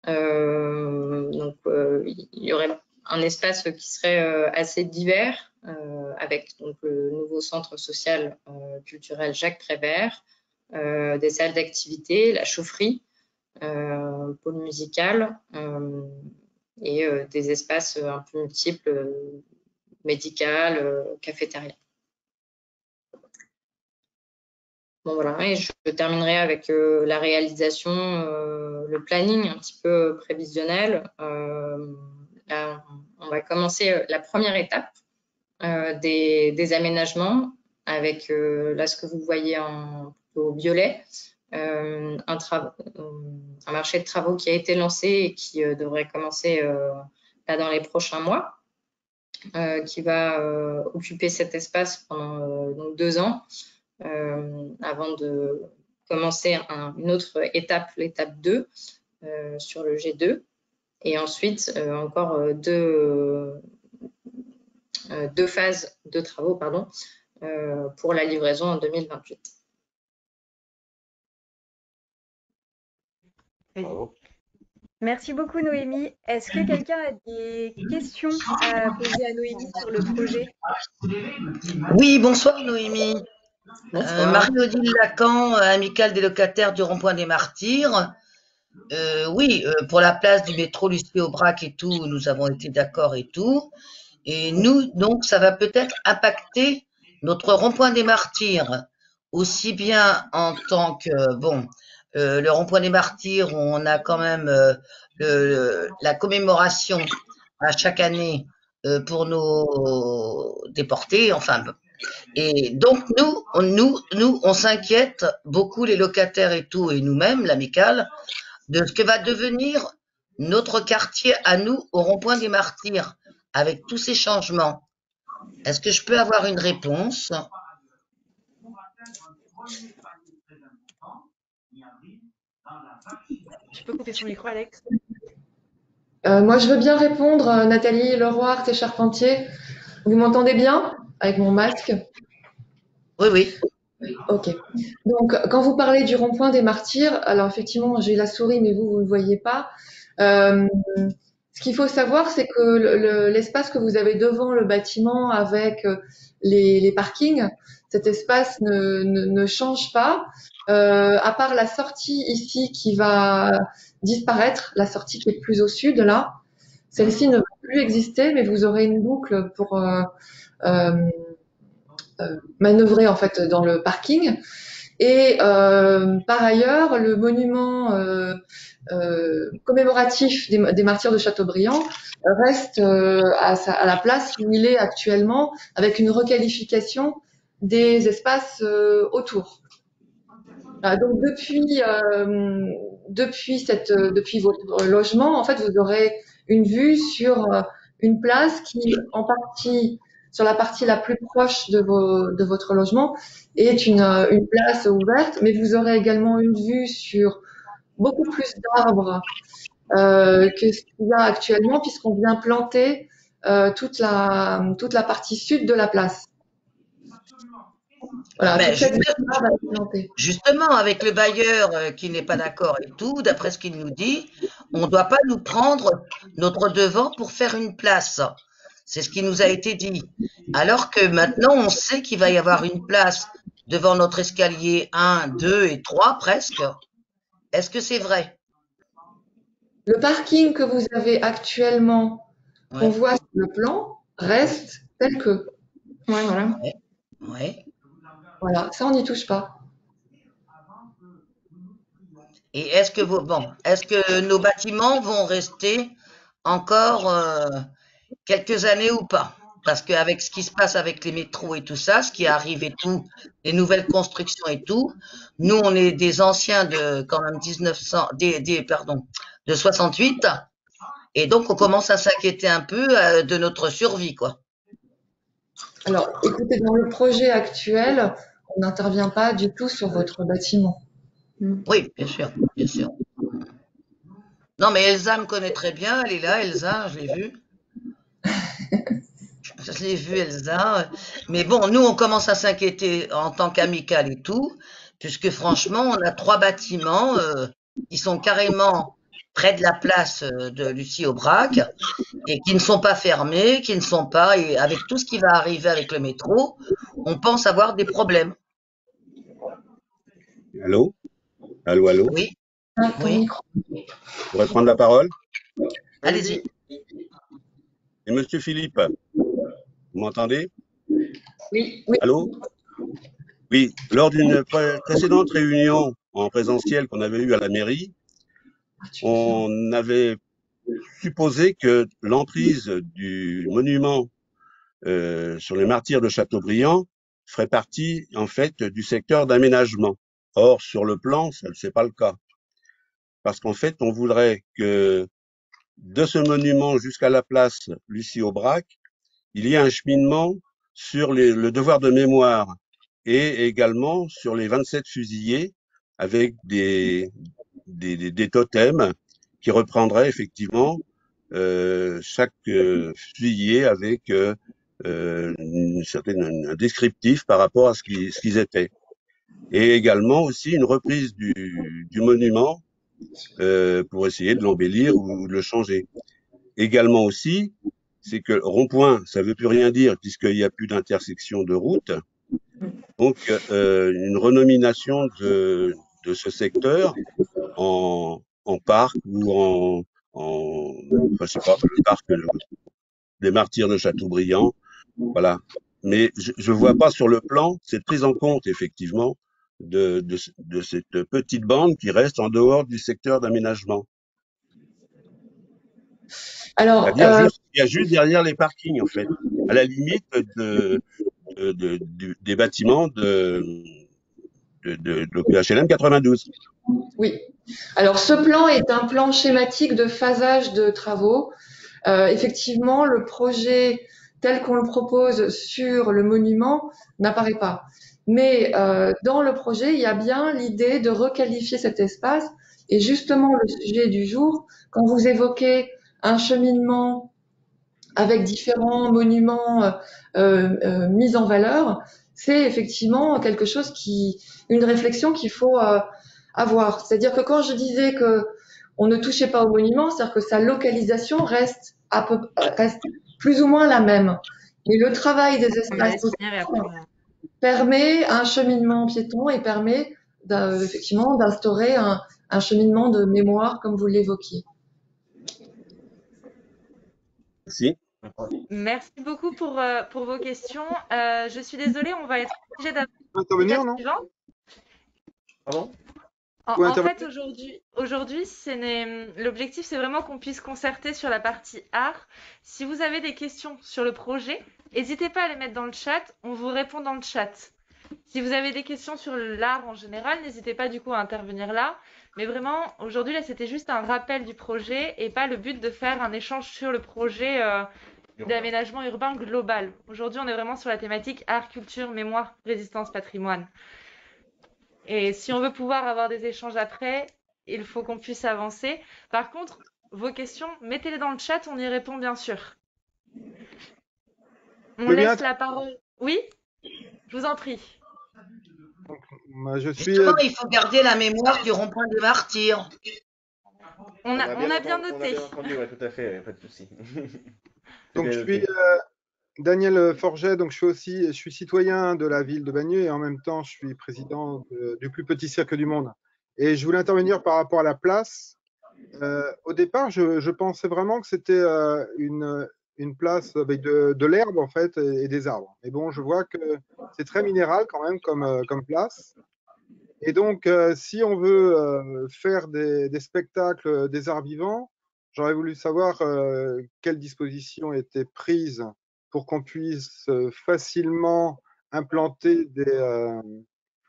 Donc, il y aurait un espace qui serait assez divers, avec donc, le nouveau centre social culturel Jacques Prévert, des salles d'activité, la chaufferie, pôle musical, et des espaces un peu multiples, médical, cafétéria. Bon, voilà, et je terminerai avec la réalisation, le planning un petit peu prévisionnel. Là, on va commencer la première étape des aménagements avec, là, ce que vous voyez au violet, un marché de travaux qui a été lancé et qui devrait commencer là, dans les prochains mois. Qui va occuper cet espace pendant donc 2 ans avant de commencer une autre étape, l'étape 2 sur le G2, et ensuite encore deux phases de travaux pour la livraison en 2028. Bravo. Merci beaucoup Noémie. Est-ce que quelqu'un a des questions à poser à Noémie sur le projet? Oui, bonsoir Noémie. Bonsoir. Marie-Odile Lacan, amicale des locataires du Rond-Point des Martyrs. Oui, pour la place du métro Lucie-Aubrac et tout, nous avons été d'accord et tout. Et nous, donc, ça va peut-être impacter notre Rond-Point des Martyrs, aussi bien en tant que, bon, le Rond-Point des Martyrs, on a quand même la commémoration à chaque année pour nos déportés, enfin. Et donc nous, on s'inquiète beaucoup, les locataires et tout, et nous-mêmes, l'amicale, de ce que va devenir notre quartier à nous, au Rond-Point des Martyrs, avec tous ces changements. Est-ce que je peux avoir une réponse? Tu peux couper son micro, Alex. Moi, je veux bien répondre, Nathalie Leroy, Arte Charpentier. Vous m'entendez bien avec mon masque? Oui, oui. Ok. Donc, quand vous parlez du rond-point des Martyrs, alors effectivement, j'ai la souris, mais vous ne voyez pas. Ce qu'il faut savoir, c'est que l'espace que vous avez devant le bâtiment avec les parkings, cet espace ne change pas, à part la sortie ici qui va disparaître, la sortie qui est plus au sud là. Celle-ci ne va plus exister, mais vous aurez une boucle pour manœuvrer en fait dans le parking. Et par ailleurs, le monument commémoratif des martyrs de Châteaubriand reste à la place où il est actuellement, avec une requalification des espaces autour. Donc depuis votre logement, en fait, vous aurez une vue sur une place qui, en partie, sur la partie la plus proche de votre logement, est une place ouverte, mais vous aurez également une vue sur beaucoup plus d'arbres que ce qu'il y a actuellement, puisqu'on vient planter toute la partie sud de la place. Voilà, Mais toute cette juste- zone-là va être plantée. justement, avec le bailleur qui n'est pas d'accord et tout, d'après ce qu'il nous dit, on ne doit pas nous prendre notre devant pour faire une place. C'est ce qui nous a été dit. Alors que maintenant, on sait qu'il va y avoir une place devant notre escalier 1, 2 et 3 presque. Est-ce que c'est vrai? Le parking que vous avez actuellement, qu'on Ouais, voit sur le plan, reste tel que. Ouais, voilà. ouais. Voilà, ça, on n'y touche pas. Et est-ce que est-ce que nos bâtiments vont rester encore quelques années ou pas? Parce qu'avec ce qui se passe avec les métros et tout ça, ce qui arrive et tout, les nouvelles constructions et tout, nous, on est des anciens de quand même 1900, pardon, de 68, et donc on commence à s'inquiéter un peu de notre survie, quoi. Alors, écoutez, dans le projet actuel, on n'intervient pas du tout sur votre bâtiment. Oui, bien sûr, bien sûr. Non, mais Elsa me connaît très bien, elle est là, Elsa, je l'ai vue. Je l'ai vue, Elsa. Mais bon, nous, on commence à s'inquiéter en tant qu'amicale et tout, puisque franchement, on a 3 bâtiments qui sont carrément près de la place de Lucie Aubrac et qui ne sont pas fermés, qui ne sont pas, et avec tout ce qui va arriver avec le métro, on pense avoir des problèmes. Allô? Allô, allô? Oui, Ah, ton oui, micro. Je pourrais prendre la parole? allez-y. Et Monsieur Philippe, vous m'entendez? Oui. Allô? Oui, lors d'une précédente réunion en présentiel qu'on avait eue à la mairie, on avait supposé que l'emprise du monument sur les martyrs de Châteaubriand ferait partie, en fait, du secteur d'aménagement. Or, sur le plan, ça ne c'est pas le cas. Parce qu'en fait, on voudrait que de ce monument jusqu'à la place Lucie Aubrac, il y a un cheminement sur le devoir de mémoire et également sur les 27 fusillés avec des totems qui reprendraient effectivement chaque fusillé avec un descriptif par rapport à ce qu'ils étaient. Et également aussi une reprise du monument pour essayer de l'embellir ou de le changer. Également aussi, c'est que rond-point, ça veut plus rien dire puisqu'il n'y a plus d'intersection de route. Donc, une renomination de ce secteur en parc ou je sais pas, le parc des Martyrs de Châteaubriand. Voilà. Mais je vois pas sur le plan cette prise en compte, effectivement, de cette petite bande qui reste en dehors du secteur d'aménagement. Alors, C'est-à-dire il y a juste derrière les parkings, en fait, à la limite des bâtiments de l'OPHLM 92. oui. Alors, ce plan est un plan schématique de phasage de travaux. Effectivement, le projet tel qu'on le propose sur le monument n'apparaît pas. Mais dans le projet, il y a bien l'idée de requalifier cet espace. Et justement, le sujet du jour, quand vous évoquez un cheminement avec différents monuments mis en valeur, c'est effectivement quelque chose une réflexion qu'il faut avoir. C'est-à-dire que quand je disais que on ne touchait pas au monument, c'est-à-dire que sa localisation reste plus ou moins la même. Mais le travail des On va espaces laisser finir et après, permet un cheminement piéton et permet effectivement d'instaurer un cheminement de mémoire comme vous l'évoquiez. Merci. Merci beaucoup pour vos questions. Je suis désolée, on va être obligé Intervenir, non? suivante. Pardon? Ouais, En fait, aujourd'hui, l'objectif, c'est vraiment qu'on puisse concerter sur la partie art. Si vous avez des questions sur le projet, n'hésitez pas à les mettre dans le chat. On vous répond dans le chat. Si vous avez des questions sur l'art en général, n'hésitez pas du coup à intervenir là. Mais vraiment, aujourd'hui, là, c'était juste un rappel du projet et pas le but de faire un échange sur le projet d'aménagement urbain global. Aujourd'hui, on est vraiment sur la thématique art, culture, mémoire, résistance, patrimoine. Et si on veut pouvoir avoir des échanges après, il faut qu'on puisse avancer. Par contre, vos questions, mettez-les dans le chat, on y répond bien sûr. On laisse la parole. Oui, je vous en prie. Moi, je suis. Justement, il faut garder la mémoire du rond-point des Martyrs. On a bien On a noté. bien entendu, ouais, tout à fait, pas de souci. Donc, Bien je noté. suis Daniel Forget, donc je suis citoyen de la ville de Bagneux et en même temps, je suis président du plus petit cirque du monde. Et je voulais intervenir par rapport à la place. Au départ, je pensais vraiment que c'était une place avec de l'herbe en fait et des arbres. Mais bon, je vois que c'est très minéral quand même comme place. Et donc, si on veut faire des spectacles des arts vivants, j'aurais voulu savoir quelles dispositions étaient prises pour qu'on puisse facilement implanter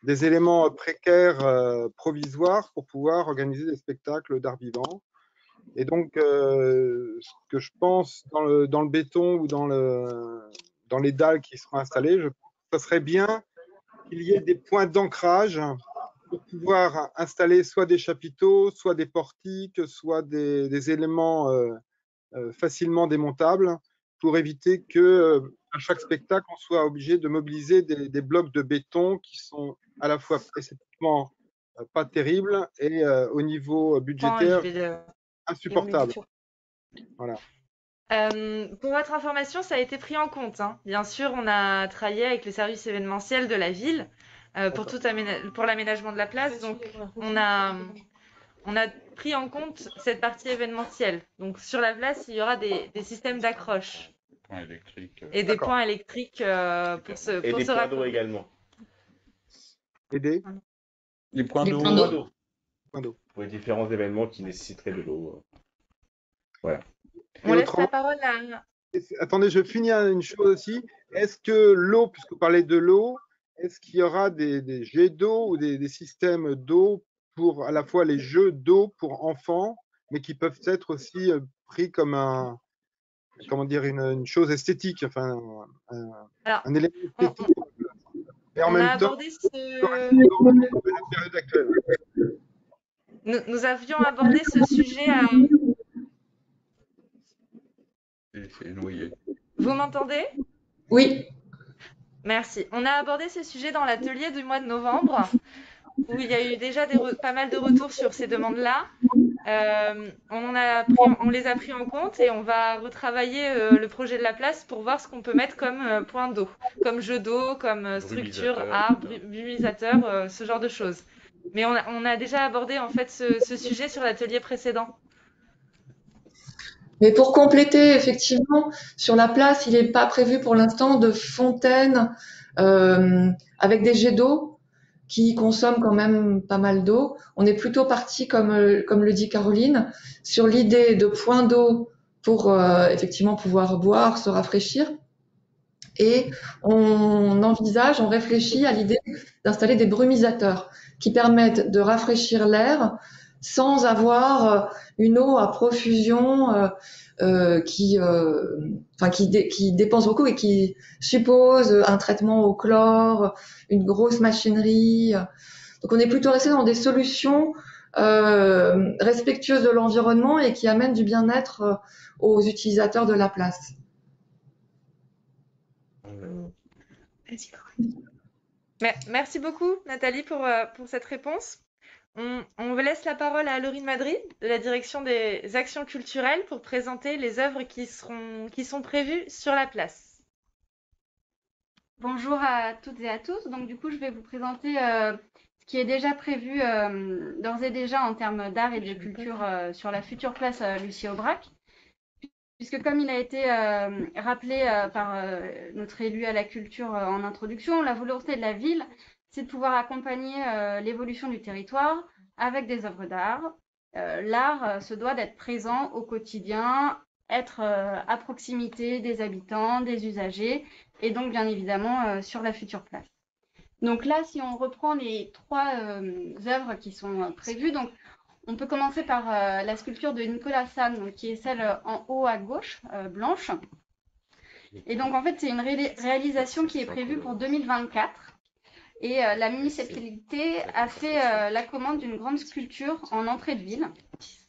des éléments précaires provisoires pour pouvoir organiser des spectacles d'art vivant. Et donc, ce que je pense dans le béton ou dans les dalles qui seront installées, ça serait bien qu'il y ait des points d'ancrage pour pouvoir installer soit des chapiteaux, soit des portiques, soit des éléments facilement démontables pour éviter que à chaque spectacle, on soit obligé de mobiliser des blocs de béton qui sont à la fois esthétiquement pas terribles et au niveau budgétaire insupportables. Voilà. Pour votre information, ça a été pris en compte, hein. Bien sûr, on a travaillé avec les services événementiels de la ville pour l'aménagement de la place. Donc, on a pris en compte cette partie événementielle. Donc, sur la place, il y aura des systèmes d'accroche Points électriques. et des points électriques pour se Et des points d'eau raccorder. également. Et Les points Les d'eau. points d'eau. Pour les différents événements qui nécessiteraient de l'eau. Voilà. On laisse la parole à... Attendez, je finis une chose aussi. Est-ce que l'eau, puisque vous parlez de l'eau, est-ce qu'il y aura des jets d'eau ou des systèmes d'eau pour à la fois les jeux d'eau pour enfants, mais qui peuvent être aussi pris comme une chose esthétique, enfin un élément esthétique. Et en même temps, la période actuelle. Nous avions abordé ce sujet à... C'est noyé. Vous m'entendez? Oui. Merci. On a abordé ce sujet dans l'atelier du mois de novembre, où il y a eu déjà pas mal de retours sur ces demandes-là. On les a pris en compte et on va retravailler le projet de la place pour voir ce qu'on peut mettre comme point d'eau, comme jeu d'eau, comme structure, arbre, brumisateur, ce genre de choses. Mais on a déjà abordé en fait ce sujet sur l'atelier précédent. Mais pour compléter, effectivement, sur la place, il n'est pas prévu pour l'instant de fontaine avec des jets d'eau qui consomment quand même pas mal d'eau. On est plutôt parti, comme le dit Caroline, sur l'idée de points d'eau pour effectivement pouvoir boire, se rafraîchir. Et on réfléchit à l'idée d'installer des brumisateurs qui permettent de rafraîchir l'air sans avoir une eau à profusion qui dépense beaucoup et qui suppose un traitement au chlore, une grosse machinerie. Donc on est plutôt resté dans des solutions respectueuses de l'environnement et qui amènent du bien-être aux utilisateurs de la place. Merci beaucoup, Nathalie, pour cette réponse. On vous laisse la parole à Laurine Madrid, de la direction des actions culturelles, pour présenter les œuvres qui sont prévues sur la place. Bonjour à toutes et à tous. Donc, du coup, je vais vous présenter ce qui est déjà prévu d'ores et déjà en termes d'art et de culture sur la future place Lucie Aubrac. Puisque comme il a été rappelé par notre élu à la culture en introduction, la volonté de la ville, c'est de pouvoir accompagner l'évolution du territoire avec des œuvres d'art. L'art se doit d'être présent au quotidien, être à proximité des habitants, des usagers, et donc bien évidemment sur la future place. Donc là, si on reprend les trois œuvres qui sont prévues, donc on peut commencer par la sculpture de Nicolas San, qui est celle en haut à gauche, blanche. Et donc, en fait, c'est une réalisation qui est prévue pour 2024. Et la municipalité a fait la commande d'une grande sculpture en entrée de ville.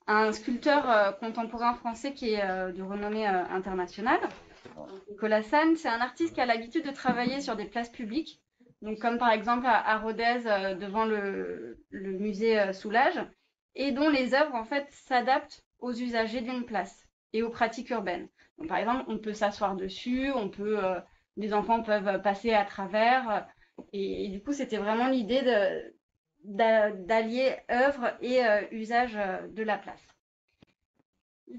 Un sculpteur contemporain français qui est de renommée internationale. Nicolas San, c'est un artiste qui a l'habitude de travailler sur des places publiques, donc comme par exemple à Rodez devant le musée Soulages, et dont les œuvres en fait s'adaptent aux usagers d'une place et aux pratiques urbaines. Donc, par exemple, on peut s'asseoir dessus, les enfants peuvent passer à travers, et du coup c'était vraiment l'idée d'allier œuvre et usage de la place.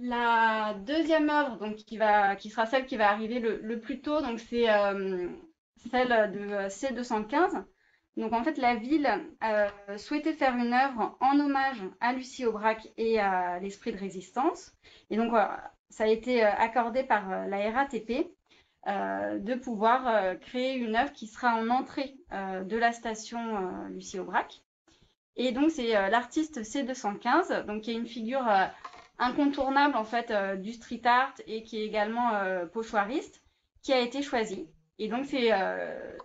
La deuxième œuvre, donc, qui sera celle qui va arriver le plus tôt, donc c'est celle de C215. Donc en fait, la ville souhaitait faire une œuvre en hommage à Lucie Aubrac et à l'esprit de résistance. Et donc ça a été accordé par la RATP de pouvoir créer une œuvre qui sera en entrée de la station Lucie Aubrac. Et donc c'est l'artiste C215, donc qui est une figure incontournable en fait du street art et qui est également pochoiriste, qui a été choisi. Et donc c'est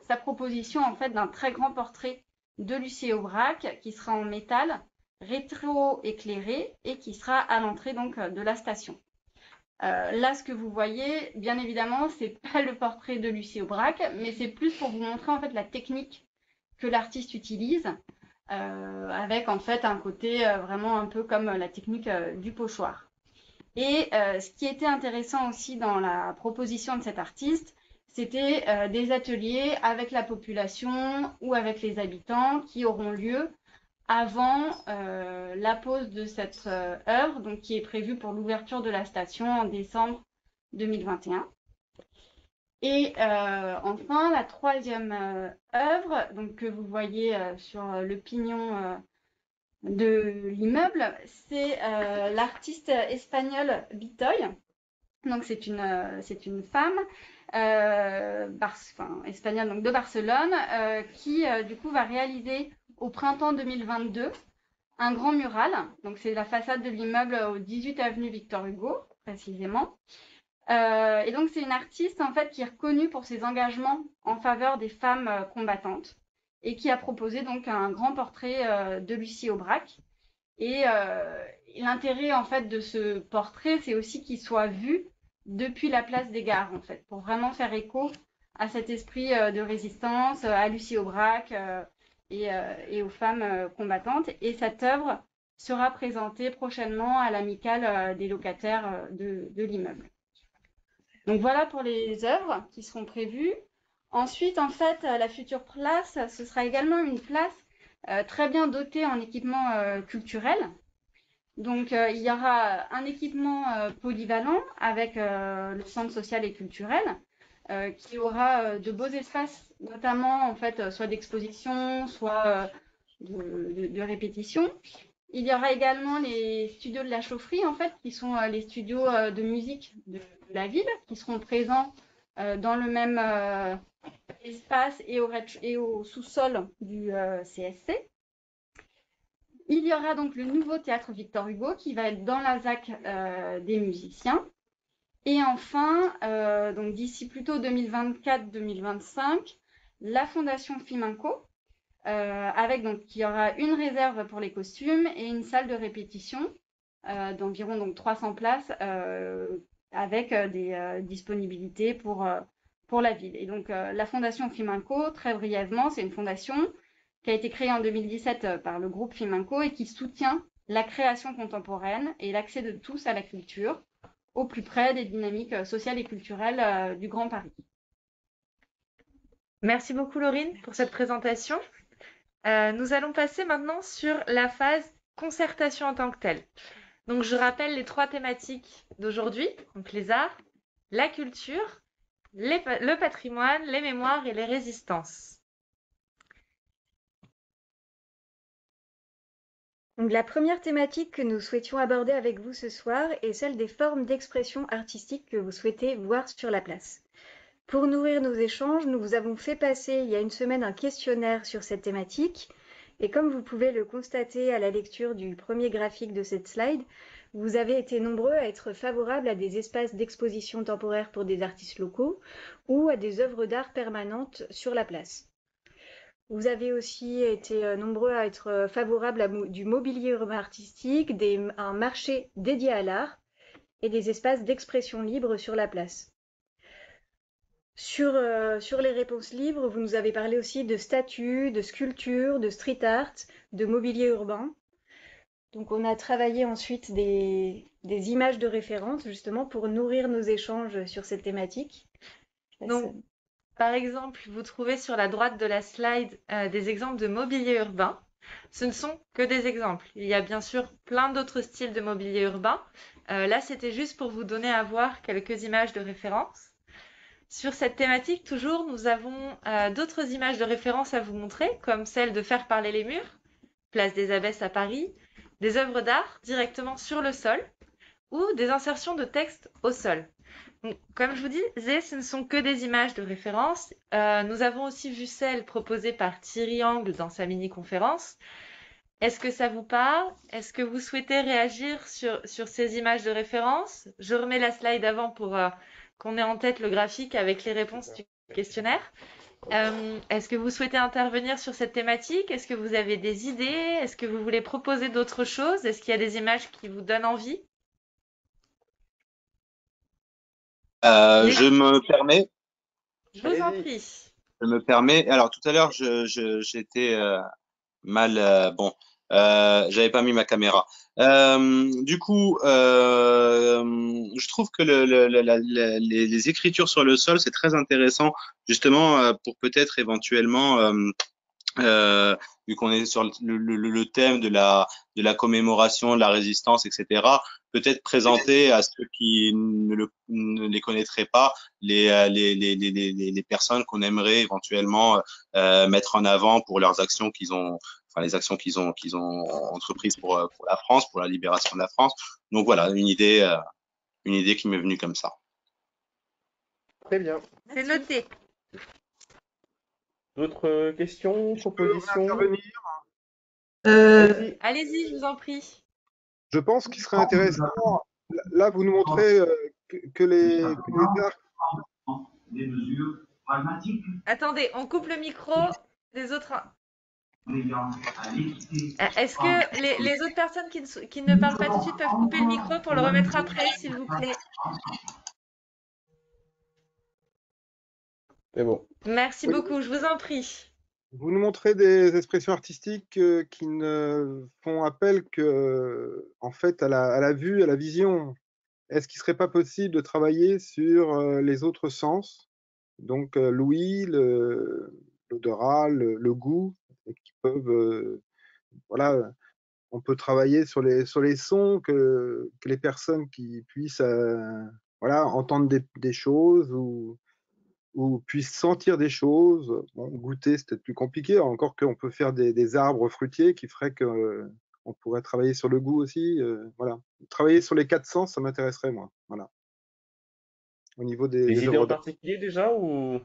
sa proposition en fait d'un très grand portrait de Lucie Aubrac qui sera en métal, rétro-éclairé et qui sera à l'entrée donc de la station. Là, ce que vous voyez, bien évidemment, c'est pas le portrait de Lucie Aubrac, mais c'est plus pour vous montrer en fait la technique que l'artiste utilise, avec en fait un côté vraiment un peu comme la technique du pochoir. Et ce qui était intéressant aussi dans la proposition de cet artiste, c'était des ateliers avec la population ou avec les habitants qui auront lieu avant la pose de cette œuvre, donc qui est prévue pour l'ouverture de la station en décembre 2021. Et enfin, la troisième œuvre, donc, que vous voyez sur le pignon de l'immeuble, c'est l'artiste espagnole Bitoy. Donc c'est une femme espagnole donc de Barcelone qui du coup va réaliser au printemps 2022 un grand mural. Donc c'est la façade de l'immeuble au 18 avenue Victor Hugo précisément. Et donc c'est une artiste en fait qui est reconnue pour ses engagements en faveur des femmes combattantes et qui a proposé donc un grand portrait de Lucie Aubrac. Et l'intérêt en fait de ce portrait, c'est aussi qu'il soit vu depuis la place des Gares en fait, pour vraiment faire écho à cet esprit de résistance, à Lucie Aubrac et aux femmes combattantes. Et cette œuvre sera présentée prochainement à l'amicale des locataires de l'immeuble. Donc voilà pour les œuvres qui seront prévues. Ensuite, en fait, la future place, ce sera également une place très bien dotée en équipements culturels. Donc, il y aura un équipement polyvalent avec le centre social et culturel qui aura de beaux espaces, notamment en fait, soit d'exposition, soit de répétition. Il y aura également les studios de la chaufferie, en fait, qui sont les studios de musique de la ville, qui seront présents dans le même espace et au sous-sol du CSC. Il y aura donc le nouveau théâtre Victor Hugo qui va être dans la ZAC des musiciens. Et enfin, donc d'ici plutôt 2024-2025, la Fondation Fiminco, avec donc il y aura une réserve pour les costumes et une salle de répétition d'environ donc 300 places avec des disponibilités pour la ville. Et donc la Fondation Fiminco, très brièvement, c'est une fondation qui a été créée en 2017 par le groupe Fiminco et qui soutient la création contemporaine et l'accès de tous à la culture au plus près des dynamiques sociales et culturelles du Grand Paris. Merci beaucoup Laurine pour cette présentation. Nous allons passer maintenant sur la phase concertation en tant que telle. Donc je rappelle les 3 thématiques d'aujourd'hui, donc les arts, la culture, le patrimoine, les mémoires et les résistances. Donc, la première thématique que nous souhaitions aborder avec vous ce soir est celle des formes d'expression artistique que vous souhaitez voir sur la place. Pour nourrir nos échanges, nous vous avons fait passer il y a une semaine un questionnaire sur cette thématique. Et comme vous pouvez le constater à la lecture du premier graphique de cette slide, vous avez été nombreux à être favorables à des espaces d'exposition temporaire pour des artistes locaux ou à des œuvres d'art permanentes sur la place. Vous avez aussi été nombreux à être favorables à du mobilier urbain artistique, un marché dédié à l'art et des espaces d'expression libre sur la place. Sur les réponses livres, vous nous avez parlé aussi de statues, de sculptures, de street art, de mobilier urbain. Donc on a travaillé ensuite des images de référence justement pour nourrir nos échanges sur cette thématique. Donc, par exemple, vous trouvez sur la droite de la slide des exemples de mobilier urbain. Ce ne sont que des exemples. Il y a bien sûr plein d'autres styles de mobilier urbain. Là, c'était juste pour vous donner à voir quelques images de référence. Sur cette thématique, toujours, nous avons d'autres images de référence à vous montrer, comme celle de Faire parler les murs, place des Abbesses à Paris, des œuvres d'art directement sur le sol ou des insertions de texte au sol. Donc, comme je vous disais, ce ne sont que des images de référence. Nous avons aussi vu celles proposées par Thierry Angle dans sa mini-conférence. Est-ce que ça vous parle? Est-ce que vous souhaitez réagir sur ces images de référence? Je remets la slide avant pour qu'on ait en tête le graphique avec les réponses du questionnaire. Est-ce que vous souhaitez intervenir sur cette thématique? Est-ce que vous avez des idées? Est-ce que vous voulez proposer d'autres choses? Est-ce qu'il y a des images qui vous donnent envie? Je me permets. Je vous en prie. Je me permets. Alors tout à l'heure, j'étais mal. Bon, j'avais pas mis ma caméra. Du coup, je trouve que les écritures sur le sol, c'est très intéressant, justement pour peut-être éventuellement. Vu qu'on est sur le thème de la commémoration, de la résistance, etc., peut-être présenter à ceux qui ne les connaîtraient pas les personnes qu'on aimerait éventuellement mettre en avant pour leurs actions qu'ils ont, enfin les actions qu'ils ont entreprises pour la France, pour la libération de la France. Donc voilà, une idée qui m'est venue comme ça. Très bien. C'est noté. D'autres questions, propositions? Allez-y, je vous en prie. Je pense qu'il serait intéressant, là vous nous montrez que les arts. Des mesures pragmatiques. Attendez, on coupe le micro des autres. Est-ce que les autres personnes qui ne parlent pas tout de suite peuvent couper le micro pour le remettre après, s'il vous plaît? C'est bon. Merci beaucoup, je vous en prie. Vous nous montrez des expressions artistiques qui ne font appel que, en fait, à la vue, à la vision. Est-ce qu'il ne serait pas possible de travailler sur les autres sens, donc l'ouïe, l'odorat, le goût, qui peuvent, voilà, on peut travailler sur les sons que les personnes qui puissent, voilà, entendre des choses ou puissent sentir des choses. Bon, goûter, c'est peut-être plus compliqué, encore qu'on peut faire des arbres fruitiers qui feraient que on pourrait travailler sur le goût aussi. Voilà. Travailler sur les 4 sens, ça m'intéresserait, moi. Voilà. Au niveau des idées en particulier déjà ou...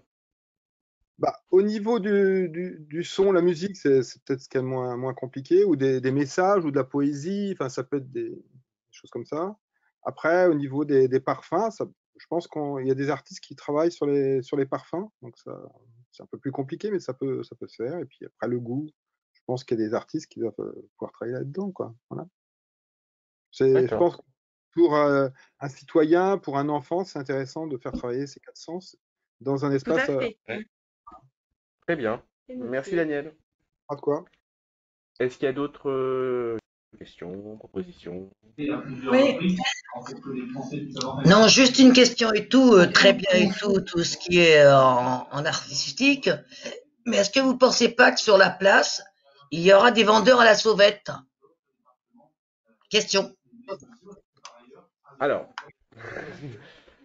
Au niveau du son, la musique, c'est peut-être ce qui est moins compliqué, ou des messages, ou de la poésie, enfin, ça peut être des choses comme ça. Après, au niveau des parfums, je pense qu'il y a des artistes qui travaillent sur les parfums, donc c'est un peu plus compliqué, mais ça peut se faire. Et puis après, le goût, je pense qu'il y a des artistes qui doivent pouvoir travailler là-dedans, quoi. Voilà. Je pense que pour un citoyen, pour un enfant, c'est intéressant de faire travailler ces 4 sens dans un espace. Tout à fait. Très bien. Merci Daniel. À quoi? Est-ce qu'il y a d'autres questions, propositions? Oui. Non, juste une question et tout, très bien et tout ce qui est en artistique. Mais est-ce que vous ne pensez pas que sur la place, il y aura des vendeurs à la sauvette? Question. Alors,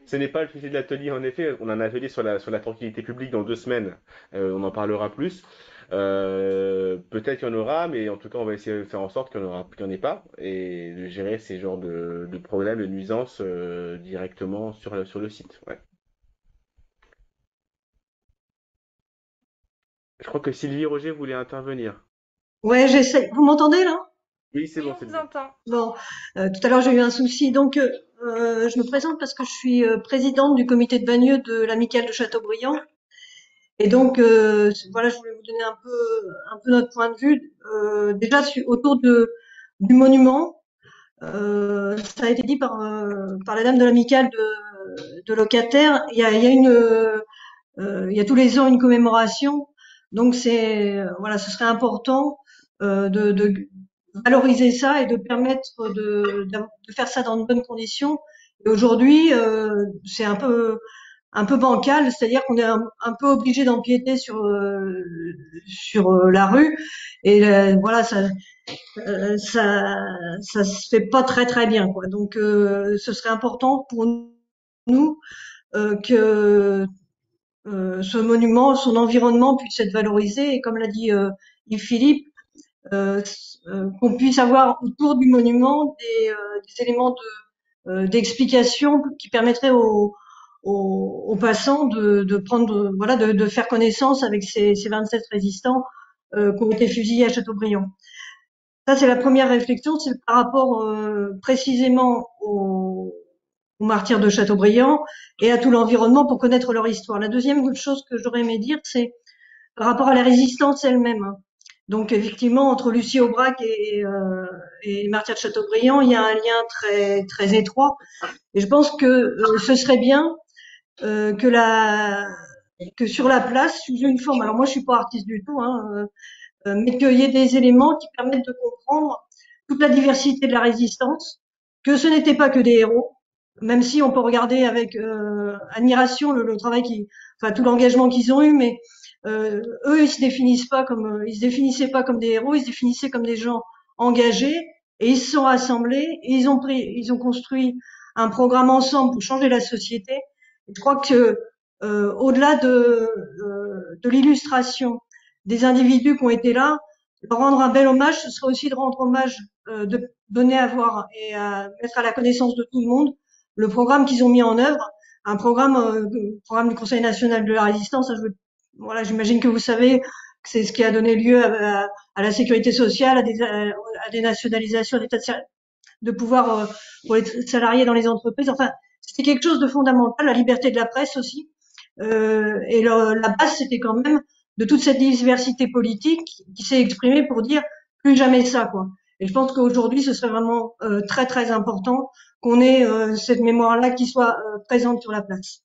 ce n'est pas le sujet de l'atelier en effet. On a un atelier sur la tranquillité publique dans 2 semaines. On en parlera plus. Peut-être qu'il y en aura, mais en tout cas, on va essayer de faire en sorte qu'il n'y en ait pas et de gérer ces genres de problèmes, de nuisances directement sur le site. Ouais. Je crois que Sylvie Roger voulait intervenir. Ouais, j'essaie. Vous m'entendez là? Oui, c'est bon. On vous entend. Bon, tout à l'heure j'ai eu un souci, donc je me présente parce que je suis présidente du comité de Bagneux de l'Amicale de Châteaubriand. Et donc, voilà, je voulais vous donner un peu notre point de vue. Déjà, autour du monument, ça a été dit par la dame de l'amicale de locataires, il y a il y a tous les ans une commémoration. Donc voilà, ce serait important de valoriser ça et de permettre de faire ça dans de bonnes conditions. Et aujourd'hui, c'est un peu bancal, c'est-à-dire qu'on est un peu obligé d'empiéter sur la rue et voilà, ça se fait pas très très bien, quoi. Donc ce serait important pour nous que ce monument, son environnement puisse être valorisé et comme l'a dit Yves Philippe, qu'on puisse avoir autour du monument des éléments d'explication qui permettraient aux passants de prendre, voilà, de faire connaissance avec ces 27 résistants qui ont été fusillés à Châteaubriand. Ça, c'est la première réflexion, c'est par rapport précisément aux martyrs de Châteaubriand et à tout l'environnement pour connaître leur histoire. La deuxième chose que j'aurais aimé dire, c'est par rapport à la résistance elle-même. Donc effectivement, entre Lucie Aubrac et les martyrs de Châteaubriand, il y a un lien très très étroit. Et je pense que ce serait bien que sur la place, sous une forme. Alors moi, je suis pas artiste du tout, hein, mais qu'il y ait des éléments qui permettent de comprendre toute la diversité de la résistance, que ce n'était pas que des héros, même si on peut regarder avec admiration le travail enfin tout l'engagement qu'ils ont eu, mais eux ils se définissaient pas comme des héros, ils se définissaient comme des gens engagés et ils se sont rassemblés et ils ont construit un programme ensemble pour changer la société. Et je crois que au-delà de l'illustration des individus qui ont été là, leur rendre un bel hommage, ce serait aussi de rendre hommage, de donner à voir et à mettre à la connaissance de tout le monde le programme qu'ils ont mis en œuvre, un programme du Conseil national de la résistance. Voilà, j'imagine que vous savez que c'est ce qui a donné lieu à la sécurité sociale, à des nationalisations, de pouvoir pour les salariés dans les entreprises. Enfin, c'était quelque chose de fondamental, la liberté de la presse aussi. Et la base, c'était quand même de toute cette diversité politique qui s'est exprimée pour dire plus jamais ça, quoi. Et je pense qu'aujourd'hui, ce serait vraiment très très important qu'on ait cette mémoire-là qui soit présente sur la place.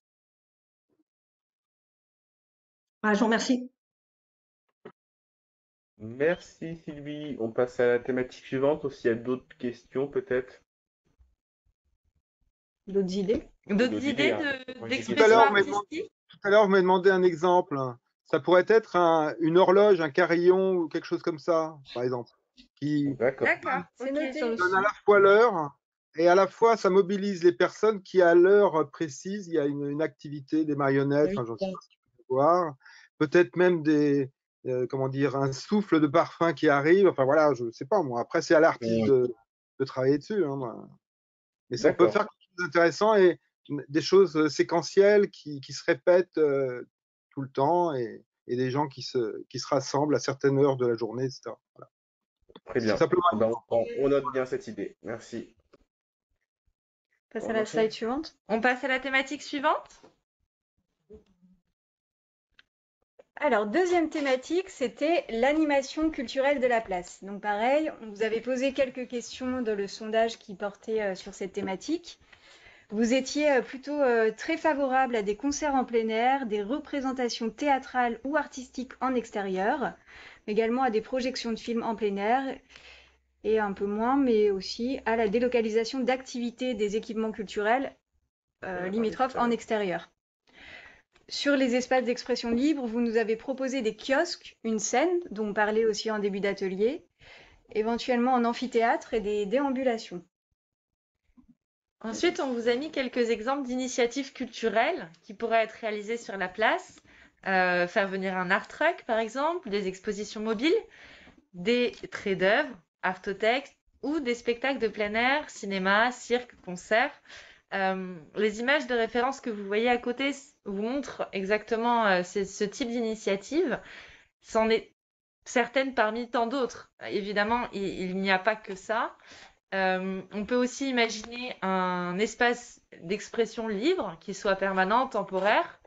Voilà, je vous remercie. Merci Sylvie. On passe à la thématique suivante, ou s'il y a d'autres questions peut-être. D'autres idées? D'autres idées d'expression artistique? Tout à l'heure, vous m'avez demandé un exemple. Ça pourrait être une horloge, un carillon ou quelque chose comme ça, par exemple, qui donne à la fois l'heure et à la fois ça mobilise les personnes qui, à l'heure précise, il y a une activité, des marionnettes, enfin, j'en sais pas si tu peux voir, peut-être même un souffle de parfum qui arrive. Enfin voilà, je sais pas moi. Après, c'est à l'artiste de travailler dessus. Hein, moi. Mais ça peut faire quelque chose d'intéressant et des choses séquentielles qui se répètent tout le temps et des gens qui se rassemblent à certaines heures de la journée, etc. Voilà. Très bien. On note bien cette idée. Merci. On passe à la slide suivante. On passe à la thématique suivante. Alors, deuxième thématique, c'était l'animation culturelle de la place. Donc pareil, on vous avait posé quelques questions dans le sondage qui portait sur cette thématique. Vous étiez plutôt très favorable à des concerts en plein air, des représentations théâtrales ou artistiques en extérieur, mais également à des projections de films en plein air, et un peu moins, mais aussi à la délocalisation d'activités des équipements culturels limitrophes en extérieur. Sur les espaces d'expression libre, vous nous avez proposé des kiosques, une scène, dont on parlait aussi en début d'atelier, éventuellement en amphithéâtre et des déambulations. Ensuite, on vous a mis quelques exemples d'initiatives culturelles qui pourraient être réalisées sur la place. Faire venir un art truck, par exemple, des expositions mobiles, des traits d'œuvres, artothèques ou des spectacles de plein air, cinéma, cirque, concert. Les images de référence que vous voyez à côté vous montrent exactement ce type d'initiative. C'en est certaines parmi tant d'autres. Évidemment, il n'y a pas que ça. On peut aussi imaginer un espace d'expression libre qui soit permanent, temporaire.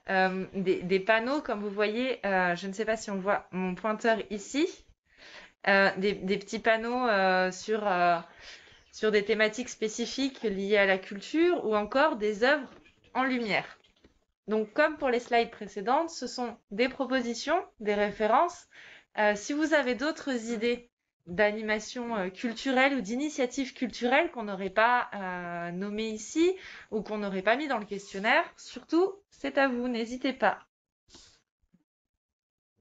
Des panneaux, comme vous voyez, je ne sais pas si on voit mon pointeur ici, des petits panneaux sur des thématiques spécifiques liées à la culture ou encore des œuvres en lumière. Donc, comme pour les slides précédentes, ce sont des propositions, des références. Si vous avez d'autres idées d'animation culturelle ou d'initiatives culturelles qu'on n'aurait pas nommées ici ou qu'on n'aurait pas mis dans le questionnaire, surtout, c'est à vous, n'hésitez pas.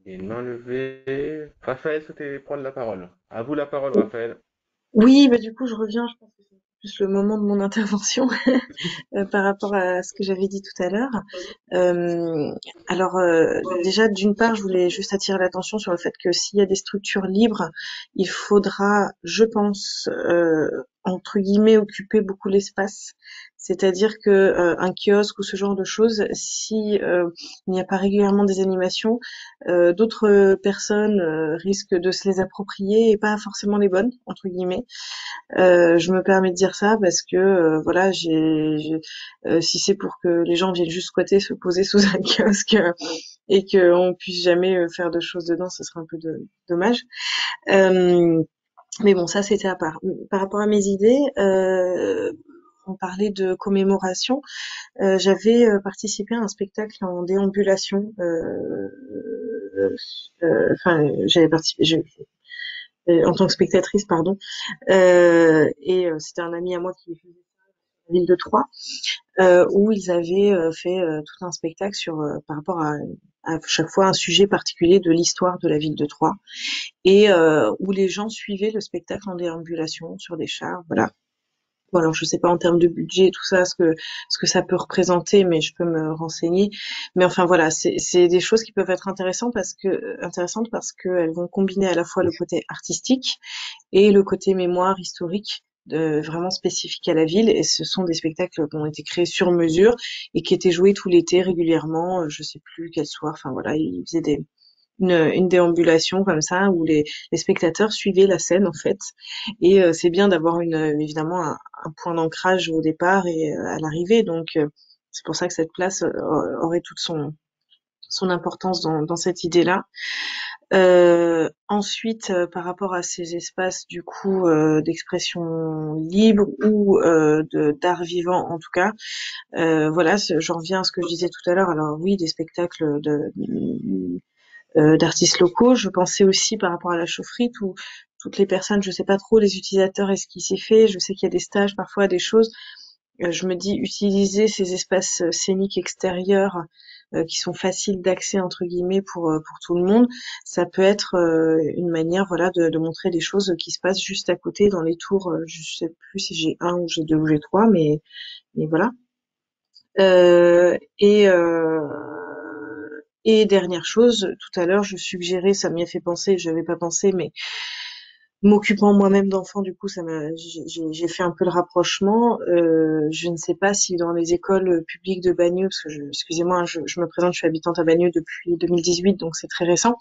Et main levée. Raphaël, souhaitez prendre la parole. À vous la parole, Raphaël. Oui, bah du coup, je reviens, je pense que c'est plus le moment de mon intervention par rapport à ce que j'avais dit tout à l'heure. Alors, déjà, d'une part, je voulais juste attirer l'attention sur le fait que s'il y a des structures libres, il faudra, je pense, entre guillemets, occuper beaucoup l'espace. C'est-à-dire que un kiosque ou ce genre de choses, si il n'y a pas régulièrement des animations, d'autres personnes risquent de se les approprier et pas forcément les bonnes, entre guillemets. Je me permets de dire ça parce que voilà, si c'est pour que les gens viennent juste squatter, se poser sous un kiosque et qu'on puisse jamais faire de choses dedans, ce serait un peu dommage. Mais bon, ça c'était à part. Par rapport à mes idées, on parlait de commémoration. J'avais participé à un spectacle en déambulation. Enfin, j'avais participé en tant que spectatrice, pardon. Et c'était un ami à moi qui faisait la ville de Troyes, où ils avaient fait tout un spectacle sur par rapport à chaque fois un sujet particulier de l'histoire de la ville de Troyes, et où les gens suivaient le spectacle en déambulation sur des chars, voilà. Bon, alors je sais pas en termes de budget et tout ça ce que ça peut représenter, mais je peux me renseigner. Mais enfin voilà, c'est des choses qui peuvent être intéressantes parce que elles vont combiner à la fois le côté artistique et le côté mémoire historique vraiment spécifique à la ville. Et ce sont des spectacles qui ont été créés sur mesure et qui étaient joués tout l'été régulièrement. Je sais plus quel soir. Enfin voilà, ils faisaient une déambulation comme ça où les spectateurs suivaient la scène en fait. Et c'est bien d'avoir évidemment un point d'ancrage au départ et à l'arrivée. Donc c'est pour ça que cette place aurait toute son importance dans cette idée-là. Ensuite, par rapport à ces espaces du coup d'expression libre ou d'art vivant en tout cas, voilà, j'en reviens à ce que je disais tout à l'heure. Alors oui, des spectacles d'artistes locaux. Je pensais aussi par rapport à la chaufferie, toutes les personnes, je sais pas trop les utilisateurs et ce qui s'est fait. Je sais qu'il y a des stages parfois, des choses. Je me dis utiliser ces espaces scéniques extérieurs qui sont faciles d'accès entre guillemets pour tout le monde, ça peut être une manière voilà de montrer des choses qui se passent juste à côté dans les tours. Je sais plus si j'ai un ou j'ai deux ou j'ai trois, mais voilà. Euh, et euh, et dernière chose, tout à l'heure je suggérais, ça m'y a fait penser, je n'avais pas pensé, mais m'occupant moi-même d'enfants, du coup, j'ai fait un peu le rapprochement. Je ne sais pas si dans les écoles publiques de Bagneux, parce que excusez-moi, je me présente, je suis habitante à Bagneux depuis 2018, donc c'est très récent.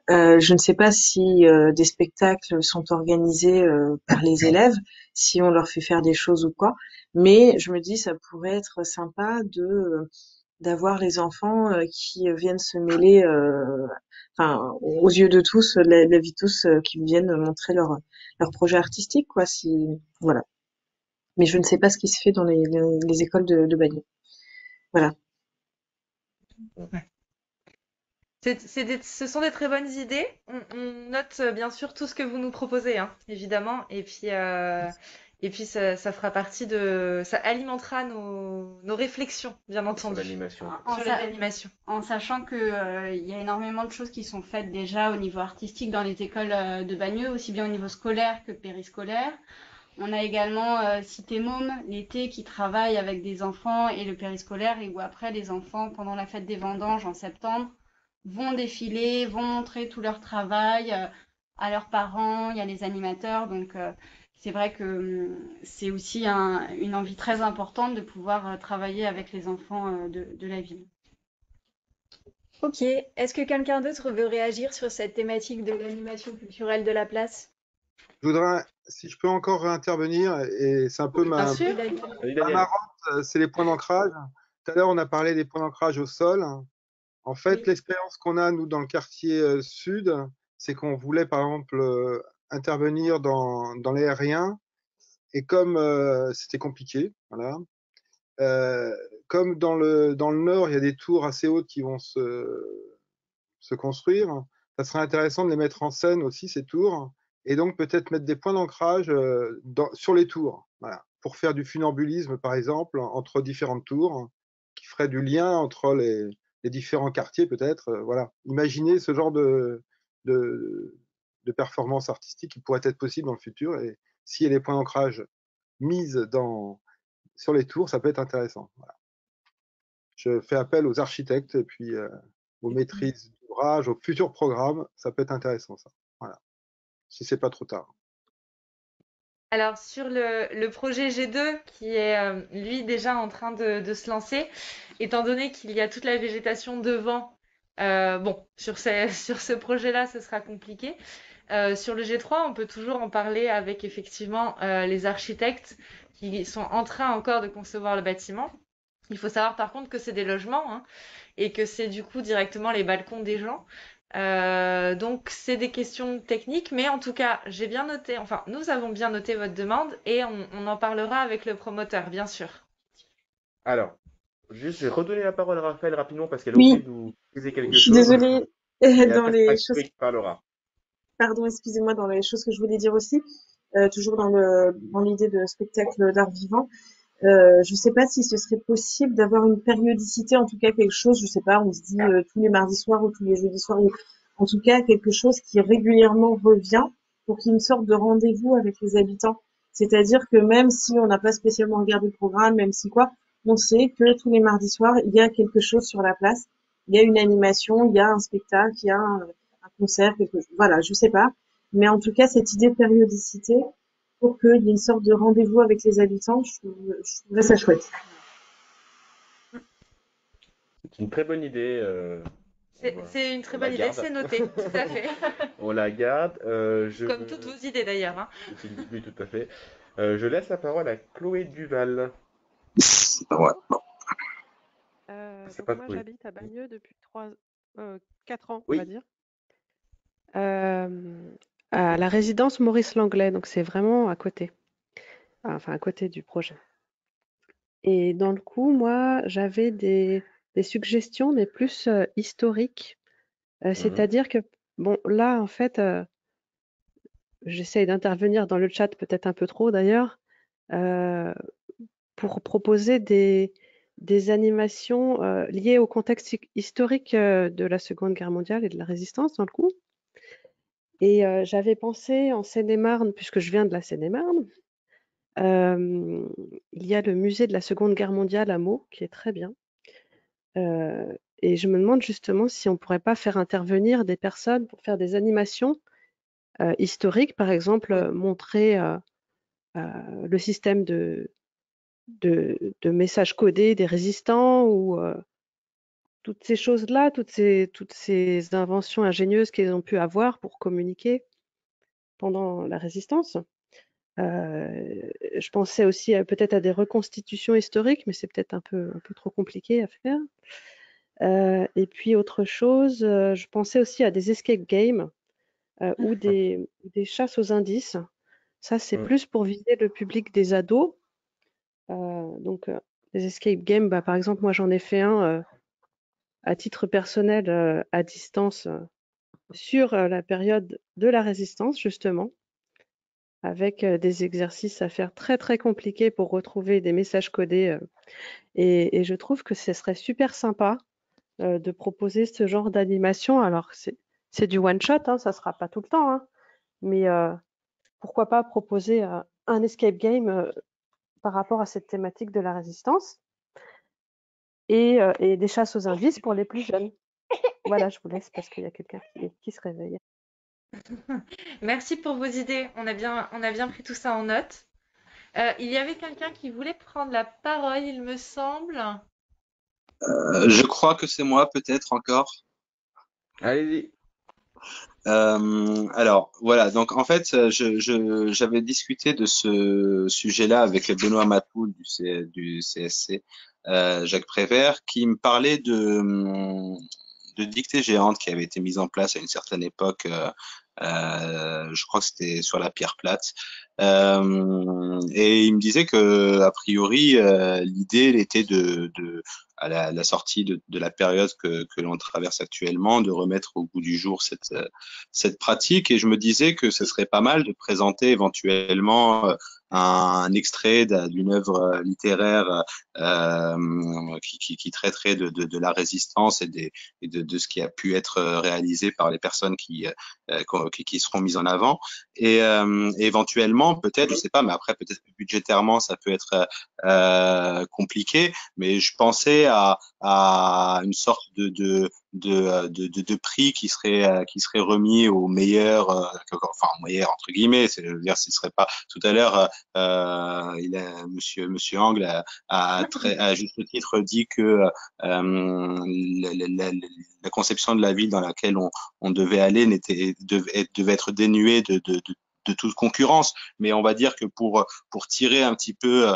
Je ne sais pas si des spectacles sont organisés par les élèves, si on leur fait faire des choses ou quoi, mais je me dis ça pourrait être sympa d'avoir les enfants qui viennent se mêler, enfin, aux yeux de tous, la vie de tous, qui viennent montrer leur projet artistique, quoi. Si, voilà. Mais je ne sais pas ce qui se fait dans les écoles de Bagneux. Voilà. Ouais. Ce sont des très bonnes idées. On note bien sûr tout ce que vous nous proposez, hein, évidemment. Et puis ça fera partie ça alimentera nos réflexions, bien entendu. Sur l'animation. Sur les animations. En sachant que il y a énormément de choses qui sont faites déjà au niveau artistique dans les écoles de Bagneux, aussi bien au niveau scolaire que périscolaire. On a également Cité Môme l'été qui travaille avec des enfants et le périscolaire et où après les enfants pendant la fête des vendanges en septembre vont défiler, vont montrer tout leur travail à leurs parents, il y a les animateurs, donc c'est vrai que c'est aussi une envie très importante de pouvoir travailler avec les enfants de la ville. Ok, est-ce que quelqu'un d'autre veut réagir sur cette thématique de l'animation culturelle de la place? Je voudrais, si je peux encore intervenir, et c'est un peu Bien sûr. ma marrante, c'est les points d'ancrage. Tout à l'heure, on a parlé des points d'ancrage au sol. En fait, Oui. l'expérience qu'on a, nous, dans le quartier sud, c'est qu'on voulait, par exemple, intervenir dans l'aérien. Et comme c'était compliqué, voilà, comme dans le nord, il y a des tours assez hautes qui vont se construire, ça serait intéressant de les mettre en scène aussi, ces tours, et donc peut-être mettre des points d'ancrage sur les tours, voilà, pour faire du funambulisme, par exemple, entre différentes tours, qui ferait du lien entre les différents quartiers, peut-être. Voilà. Imaginez ce genre de performance artistique qui pourrait être possible dans le futur, et s'il y a des points d'ancrage mis sur les tours, ça peut être intéressant. Voilà. Je fais appel aux architectes et puis aux maîtrises d'ouvrage, aux futurs programmes, ça peut être intéressant, ça. Voilà. Si c'est pas trop tard. Alors, sur le projet G2, qui est lui déjà en train de se lancer, étant donné qu'il y a toute la végétation devant, bon, sur ce projet-là, ce sera compliqué. Sur le G3, on peut toujours en parler avec effectivement les architectes qui sont en train encore de concevoir le bâtiment. Il faut savoir par contre que c'est des logements, hein, et que c'est du coup directement les balcons des gens. Donc c'est des questions techniques, mais en tout cas, j'ai bien noté, enfin nous avons bien noté votre demande et on en parlera avec le promoteur, bien sûr. Alors, juste, je vais redonner la parole à Raphaël rapidement parce qu'elle a oublié Oui, de nous préciser quelque je suis chose. désolée. Et Dans après, c'est les choses, Chloé qui parlera. pardon, excusez-moi, dans les choses que je voulais dire aussi, toujours dans l'idée de spectacle d'art vivant, je sais pas si ce serait possible d'avoir une périodicité, en tout cas quelque chose, je sais pas, on se dit tous les mardis soirs ou tous les jeudis soirs, ou en tout cas quelque chose qui régulièrement revient pour qu'il y ait une sorte de rendez-vous avec les habitants. C'est-à-dire que même si on n'a pas spécialement regardé le programme, même si quoi, on sait que tous les mardis soirs, il y a quelque chose sur la place, il y a une animation, il y a un spectacle, il y a un concert, quelque chose. Voilà, je sais pas. Mais en tout cas, cette idée de périodicité, pour qu'il y ait une sorte de rendez-vous avec les habitants, je trouverais ça chouette. C'est une très bonne idée. C'est une très On la bonne idée, garde. c'est noté, tout à fait. On la garde. Comme toutes vos idées d'ailleurs, hein. Oui, tout à fait. Je laisse la parole à Chloé Duval. C'est pas vrai. Bon. C'est Donc pas moi Chloé. j'habite à Bagneux depuis 4 ans, on Oui. va dire, à la résidence Maurice Langlais, donc c'est vraiment à côté, enfin à côté du projet. Et dans le coup, moi j'avais des suggestions, mais plus historiques, c'est-à-dire que, bon là en fait, j'essaye d'intervenir dans le chat peut-être un peu trop d'ailleurs, pour proposer des animations liées au contexte historique de la Seconde Guerre mondiale et de la Résistance, dans le coup. Et j'avais pensé en Seine-et-Marne, puisque je viens de la Seine-et-Marne, il y a le musée de la Seconde Guerre mondiale à Meaux, qui est très bien. Et je me demande justement si on ne pourrait pas faire intervenir des personnes pour faire des animations historiques, par exemple, montrer le système de messages codés des résistants ou toutes ces choses-là, toutes ces inventions ingénieuses qu'ils ont pu avoir pour communiquer pendant la résistance. Je pensais aussi peut-être à des reconstitutions historiques, mais c'est peut-être un peu trop compliqué à faire. Et puis autre chose, je pensais aussi à des escape games ou des chasses aux indices. Ça, c'est plus pour viser le public des ados. Donc, les escape games, bah, par exemple, moi j'en ai fait un à titre personnel à distance sur la période de la Résistance, justement, avec des exercices à faire très très compliqués pour retrouver des messages codés. Et je trouve que ce serait super sympa de proposer ce genre d'animation. Alors, c'est du one-shot, hein, ça ne sera pas tout le temps, hein, mais pourquoi pas proposer un escape game par rapport à cette thématique de la Résistance et des chasses aux indices pour les plus jeunes. Voilà, je vous laisse parce qu'il y a quelqu'un qui se réveille. Merci pour vos idées, on a bien pris tout ça en note. Il y avait quelqu'un qui voulait prendre la parole, il me semble. Je crois que c'est moi, peut-être encore. Allez-y. Alors voilà, donc en fait, j'avais discuté de ce sujet-là avec Benoît Matou du CSC, Jacques Prévert, qui me parlait de dictées géantes qui avaient été mises en place à une certaine époque Je crois que c'était sur la Pierre Plate. Et il me disait que a priori l'idée était à la sortie de la période que l'on traverse actuellement, de remettre au goût du jour cette pratique. Et je me disais que ce serait pas mal de présenter éventuellement un extrait d'une œuvre littéraire qui traiterait de la résistance et de ce qui a pu être réalisé par les personnes qui seront mises en avant. Et éventuellement, peut-être, je sais pas, mais après peut-être budgétairement ça peut être compliqué, mais je pensais à une sorte de prix qui serait remis aux meilleurs, enfin meilleurs entre guillemets, c'est-à-dire ce serait pas tout à l'heure Monsieur Angle à juste titre dit que la conception de la ville dans laquelle on devait aller devait être dénuée de toute concurrence, mais on va dire que pour tirer un petit peu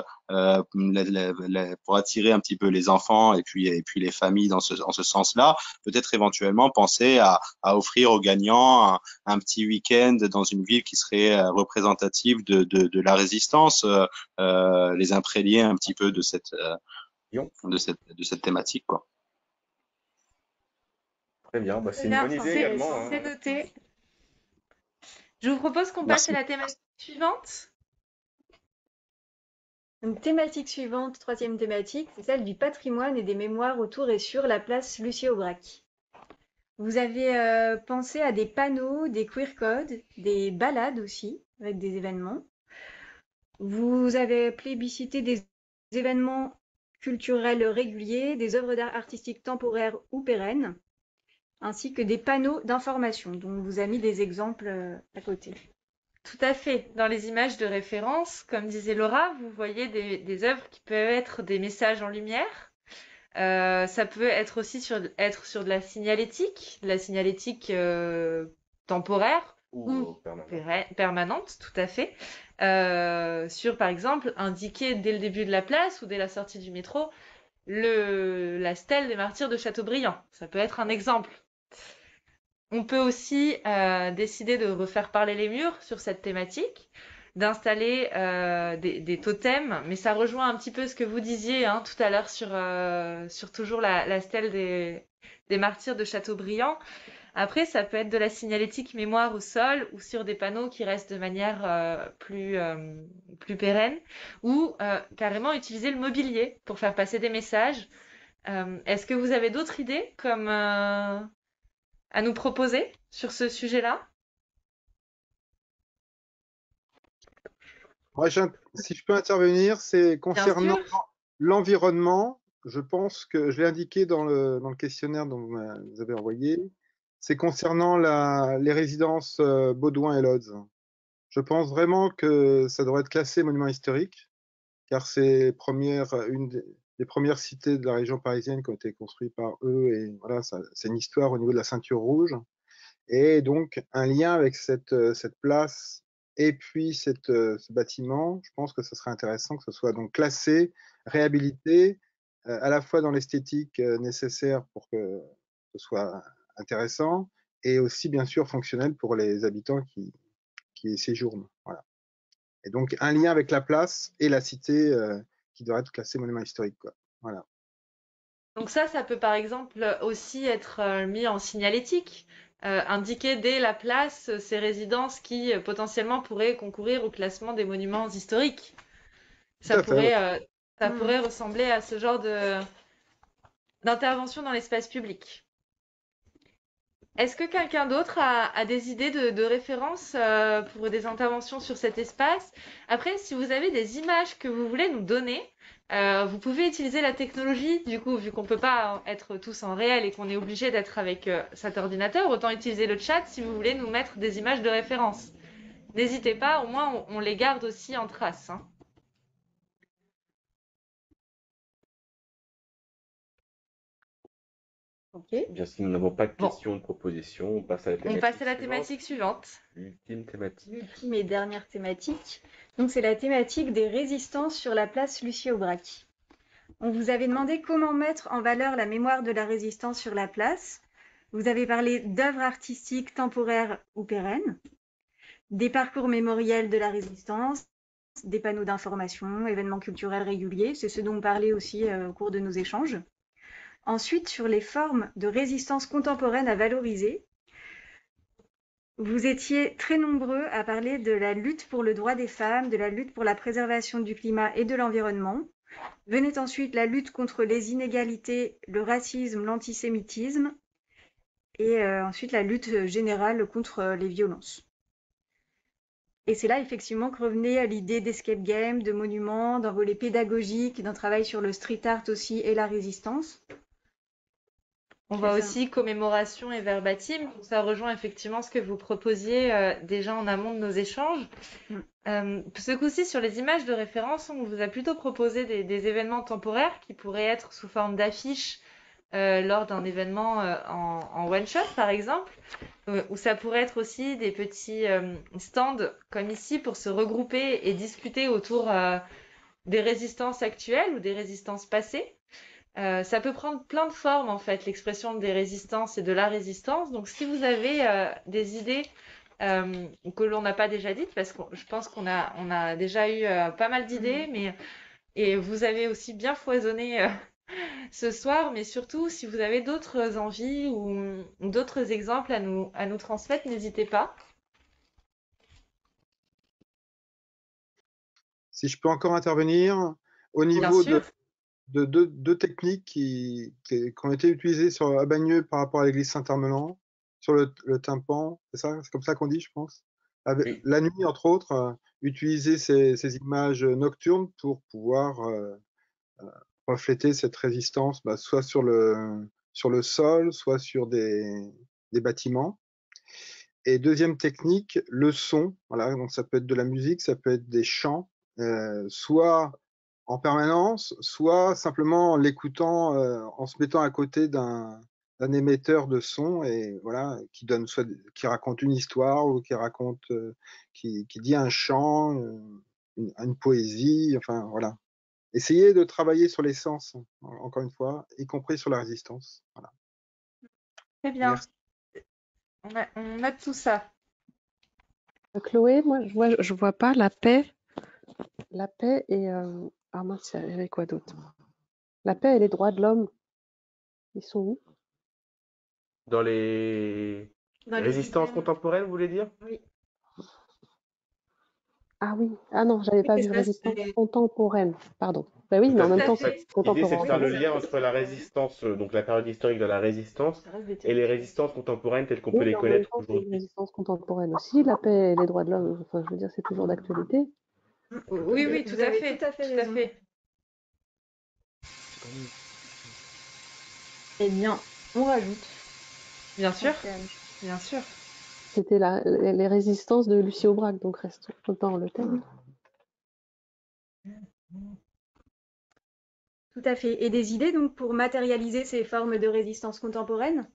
pour attirer un petit peu les enfants et puis les familles dans ce sens-là, peut-être éventuellement penser à offrir aux gagnants un petit week-end dans une ville qui serait représentative de la résistance, les imprégner un petit peu de cette thématique, quoi. Très bien, bah, Très c'est une bien, bonne idée également, hein. c'est noté. Je vous propose qu'on passe à la thématique suivante. Donc, thématique suivante, troisième thématique, c'est celle du patrimoine et des mémoires autour et sur la place Lucie-Aubrac. Vous avez pensé à des panneaux, des queer codes, des balades aussi, avec des événements. Vous avez plébiscité des événements culturels réguliers, des œuvres d'art artistique temporaires ou pérennes, ainsi que des panneaux d'information, dont on vous a mis des exemples à côté. Tout à fait. Dans les images de référence, comme disait Laura, vous voyez des œuvres qui peuvent être des messages en lumière. Ça peut être aussi sur de la signalétique temporaire ou permanente, tout à fait. Sur, par exemple, indiquer dès le début de la place ou dès la sortie du métro la stèle des martyrs de Chateaubriand. Ça peut être un exemple. On peut aussi décider de refaire parler les murs sur cette thématique, d'installer des totems, mais ça rejoint un petit peu ce que vous disiez tout à l'heure sur toujours la stèle des martyrs de Chateaubriand. Après, ça peut être de la signalétique mémoire au sol ou sur des panneaux qui restent de manière plus pérenne, ou carrément utiliser le mobilier pour faire passer des messages. Est-ce que vous avez d'autres idées comme à nous proposer sur ce sujet-là? Moi, si je peux intervenir, c'est concernant l'environnement. Je pense que je l'ai indiqué dans le questionnaire dont vous avez envoyé. C'est concernant les résidences Baudouin et Lodz. Je pense vraiment que ça devrait être classé monument historique, car c'est une des premières cités de la région parisienne qui ont été construites par eux. Et voilà, c'est une histoire au niveau de la ceinture rouge. Et donc, un lien avec cette place et puis ce bâtiment, je pense que ce serait intéressant que ce soit donc classé, réhabilité, à la fois dans l'esthétique nécessaire pour que ce soit intéressant et aussi, bien sûr, fonctionnel pour les habitants qui y séjournent. Voilà. Et donc, un lien avec la place et la cité qui devrait être classé monument historique, quoi. Voilà. Donc ça peut par exemple aussi être mis en signalétique. Indiquer dès la place ces résidences qui potentiellement pourraient concourir au classement des monuments historiques. Ça pourrait ressembler à ce genre d'intervention dans l'espace public. Est-ce que quelqu'un d'autre a des idées de référence pour des interventions sur cet espace? Après, si vous avez des images que vous voulez nous donner, vous pouvez utiliser la technologie, du coup, vu qu'on ne peut pas être tous en réel et qu'on est obligé d'être avec cet ordinateur, autant utiliser le chat si vous voulez nous mettre des images de référence. N'hésitez pas, au moins on les garde aussi en trace. Ok. Bien, si nous n'avons pas de questions, de propositions, on passe à la thématique suivante. On passe à la thématique suivante. L'ultime thématique. L'ultime et dernière thématique. Donc, c'est la thématique des résistances sur la place Lucie-Aubrac. On vous avait demandé comment mettre en valeur la mémoire de la résistance sur la place. Vous avez parlé d'œuvres artistiques temporaires ou pérennes, des parcours mémoriels de la résistance, des panneaux d'information, événements culturels réguliers, c'est ce dont on parlait aussi au cours de nos échanges. Ensuite, sur les formes de résistance contemporaine à valoriser, vous étiez très nombreux à parler de la lutte pour le droit des femmes, de la lutte pour la préservation du climat et de l'environnement. Venait ensuite la lutte contre les inégalités, le racisme, l'antisémitisme, et ensuite la lutte générale contre les violences. Et c'est là effectivement que revenait l'idée d'escape game, de monuments, d'un volet pédagogique, d'un travail sur le street art aussi et la résistance. On voit aussi commémoration et verbatim, donc ça rejoint effectivement ce que vous proposiez déjà en amont de nos échanges. Ce coup-ci, sur les images de référence, on vous a plutôt proposé des événements temporaires qui pourraient être sous forme d'affiches lors d'un événement en one-shot, par exemple, ou ça pourrait être aussi des petits stands comme ici pour se regrouper et discuter autour des résistances actuelles ou des résistances passées. Ça peut prendre plein de formes, en fait, l'expression des résistances et de la résistance. Donc, si vous avez des idées que l'on n'a pas déjà dites, parce que je pense qu'on a déjà eu pas mal d'idées, et vous avez aussi bien foisonné ce soir, mais surtout, si vous avez d'autres envies ou d'autres exemples à nous transmettre, n'hésitez pas. Si je peux encore intervenir, au niveau de deux techniques qui ont été utilisées à Bagneux par rapport à l'église Saint-Armelan, sur le tympan, c'est comme ça qu'on dit, je pense. Oui. La nuit, entre autres, utiliser ces images nocturnes pour pouvoir refléter cette résistance, soit sur le sol, soit sur des bâtiments. Et deuxième technique, le son. Voilà, donc ça peut être de la musique, ça peut être des chants, soit en permanence, soit simplement en l'écoutant, en se mettant à côté d'un émetteur de son, et voilà, qui raconte une histoire ou qui dit un chant, une poésie, enfin voilà. Essayez de travailler sur les sens, encore une fois, y compris sur la résistance. Voilà. Très bien. On a tout ça. Chloé, moi je vois pas la paix. La paix et ah mince, il y avait quoi d'autre? La paix et les droits de l'homme, ils sont où? Dans les résistances contemporaines, vous voulez dire? Oui. Ah oui, ah non, j'avais pas vu résistance contemporaine, pardon. Bah oui, mais en même temps, c'est contemporain. L'idée, c'est de faire le lien entre la résistance, donc la période historique de la résistance, et les résistances contemporaines telles qu'on peut les connaître aujourd'hui. Les résistances contemporaines aussi, la paix et les droits de l'homme, enfin, je veux dire, c'est toujours d'actualité. Oui, tout à fait. Eh bien, on rajoute. Bien sûr, bien sûr. C'était les résistances de Lucie Aubrac, donc reste dans le thème. Tout à fait. Et des idées donc pour matérialiser ces formes de résistance contemporaine,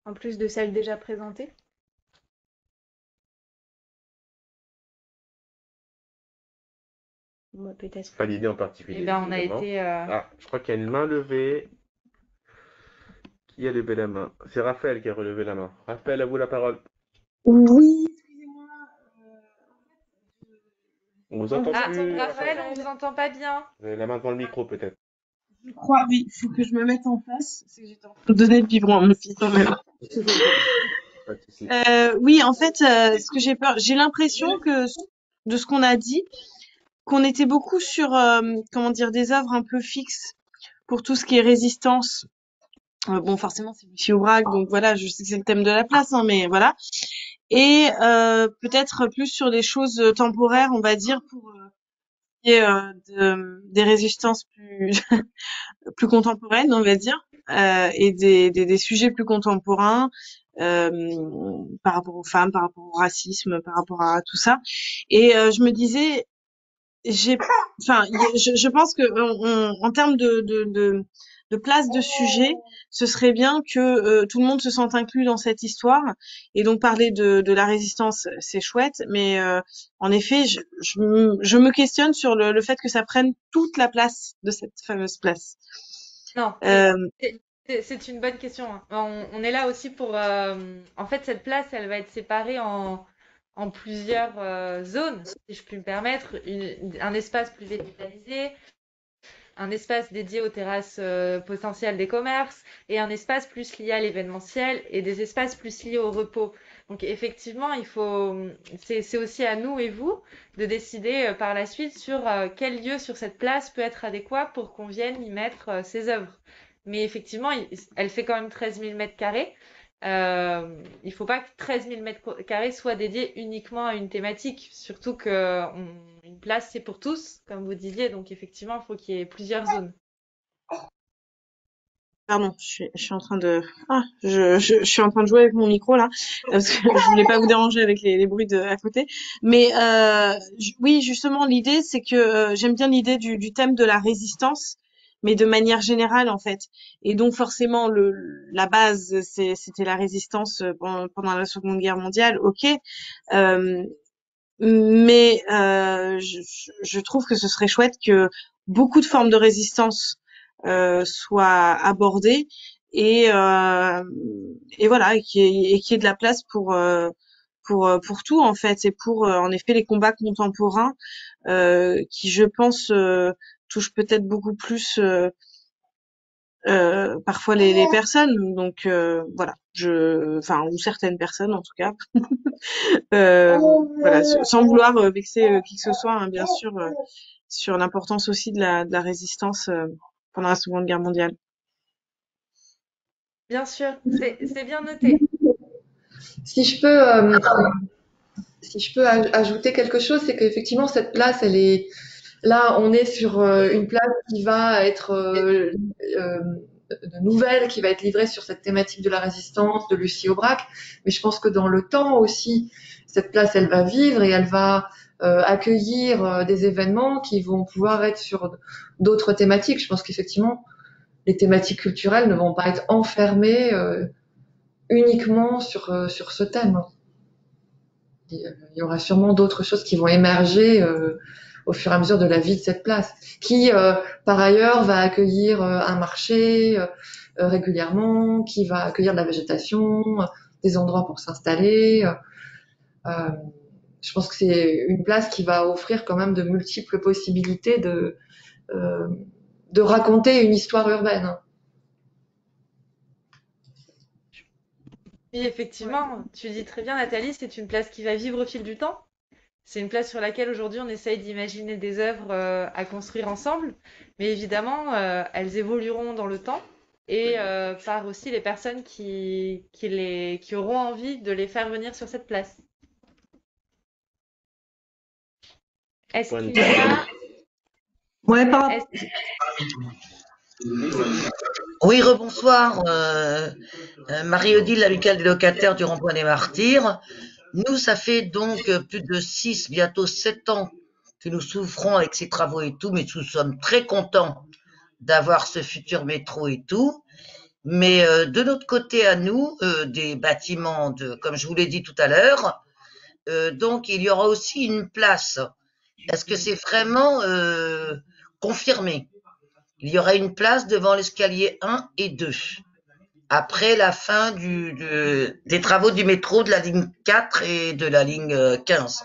en plus de celles déjà présentées? Peut-être. Pas d'idée en particulier. Eh ben, on a été. Ah, je crois qu'il y a une main levée. Qui a levé la main? C'est Raphaël qui a relevé la main. Raphaël, à vous la parole. Oui, excusez-moi. On vous entend plus. Raphaël, on vous entend pas bien. Vous avez la main devant le micro, peut-être. Je crois, oui, il faut que je me mette en face. C'est que j'étais en train de donner le biberon à mon fils en même temps. Oui, en fait, ce que j'ai peur, j'ai l'impression que de ce qu'on a dit, qu'on était beaucoup sur, comment dire, des œuvres un peu fixes pour tout ce qui est résistance. Bon, forcément, c'est Lucie Aubrac, donc voilà, je sais que c'est le thème de la place, hein, mais voilà. Et peut-être plus sur des choses temporaires, on va dire, pour des résistances plus plus contemporaines, on va dire, et des sujets plus contemporains par rapport aux femmes, par rapport au racisme, par rapport à tout ça. Et je me disais, je pense que en termes de place de sujet, ce serait bien que tout le monde se sente inclus dans cette histoire. Et donc parler de la résistance, c'est chouette, mais en effet, je me questionne sur le fait que ça prenne toute la place de cette fameuse place. Non. C'est une bonne question, hein. On est là aussi pour... en fait, cette place, elle va être séparée en plusieurs zones, si je puis me permettre. Un espace plus végétalisé, un espace dédié aux terrasses potentielles des commerces et un espace plus lié à l'événementiel et des espaces plus liés au repos. Donc effectivement, c'est aussi à nous et vous de décider par la suite sur quel lieu sur cette place peut être adéquat pour qu'on vienne y mettre ces œuvres. Mais effectivement, elle fait quand même 13 000 mètres carrés. Il ne faut pas que 13 000 mètres carrés soient dédiés uniquement à une thématique, surtout qu'une place c'est pour tous, comme vous disiez, donc effectivement il faut qu'il y ait plusieurs zones. Pardon, je suis en train de, je suis en train de jouer avec mon micro là, parce que je voulais pas vous déranger avec les bruits à côté. Mais oui, justement, l'idée, c'est que j'aime bien l'idée du thème de la résistance, mais de manière générale en fait. Et donc forcément, la base, c'était la résistance pendant la Seconde Guerre mondiale, ok. Mais je trouve que ce serait chouette que beaucoup de formes de résistance soient abordées et voilà, et qu'il y ait de la place pour tout en fait, et pour en effet les combats contemporains qui, je pense, touchent peut-être beaucoup plus parfois les personnes. Donc voilà, ou certaines personnes en tout cas. Voilà, sans vouloir vexer qui que ce soit, hein, bien sûr, sur l'importance aussi de la résistance pendant la Seconde Guerre mondiale. Bien sûr, c'est bien noté. Si je peux ajouter quelque chose, c'est qu'effectivement cette place, là, on est sur une place qui va être nouvelle, qui va être livrée sur cette thématique de la résistance de Lucie Aubrac. Mais je pense que dans le temps aussi, cette place, elle va vivre et elle va accueillir des événements qui vont pouvoir être sur d'autres thématiques. Je pense qu'effectivement, les thématiques culturelles ne vont pas être enfermées uniquement sur ce thème. Il y aura sûrement d'autres choses qui vont émerger au fur et à mesure de la vie de cette place, qui par ailleurs va accueillir un marché régulièrement, qui va accueillir de la végétation, des endroits pour s'installer. Je pense que c'est une place qui va offrir quand même de multiples possibilités de raconter une histoire urbaine. Oui, effectivement, tu dis très bien, Nathalie, c'est une place qui va vivre au fil du temps. C'est une place sur laquelle aujourd'hui on essaye d'imaginer des œuvres à construire ensemble, mais évidemment, elles évolueront dans le temps et par aussi les personnes qui auront envie de les faire venir sur cette place. Est-ce qu'il y a... Ouais, Oui, rebonsoir. Marie-Odile, l'amicale des locataires du Rond-Point des Martyrs. Nous, ça fait donc plus de 6, bientôt 7 ans que nous souffrons avec ces travaux et tout, mais nous sommes très contents d'avoir ce futur métro et tout. Mais de notre côté à nous, des bâtiments, comme je vous l'ai dit tout à l'heure, donc il y aura aussi une place. Est-ce que c'est vraiment confirmé? Il y aura une place devant l'escalier 1 et 2, après la fin des travaux du métro de la ligne 4 et de la ligne 15.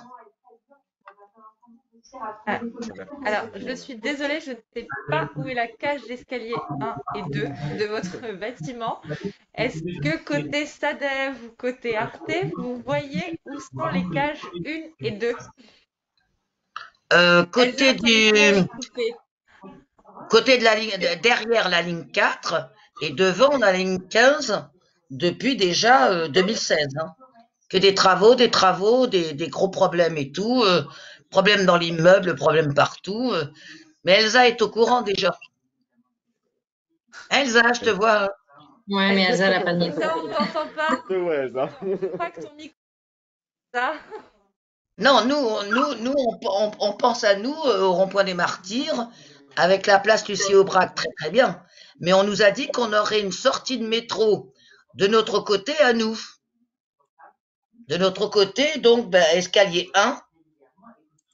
Alors, je suis désolée, je ne sais pas où est la cage d'escalier 1 et 2 de votre bâtiment. Est-ce que côté SADEV ou côté Arte, vous voyez où sont les cages 1 et 2? Côté de la ligne, derrière la ligne 4 et devant la ligne 15 depuis déjà 2016. Hein. Que des travaux, des gros problèmes et tout. Problèmes dans l'immeuble, problèmes partout. Mais Elsa est au courant déjà. Elsa, je te vois. Ouais, mais Elsa n'a pas de micro. Elsa, on t'entend pas. Ouais, Elsa. Je crois que ton micro... Ça. Non, nous on pense à nous au Rond-Point des Martyrs, avec la place Lucie Aubrac, très très bien. Mais on nous a dit qu'on aurait une sortie de métro de notre côté à nous. De notre côté, donc, escalier 1,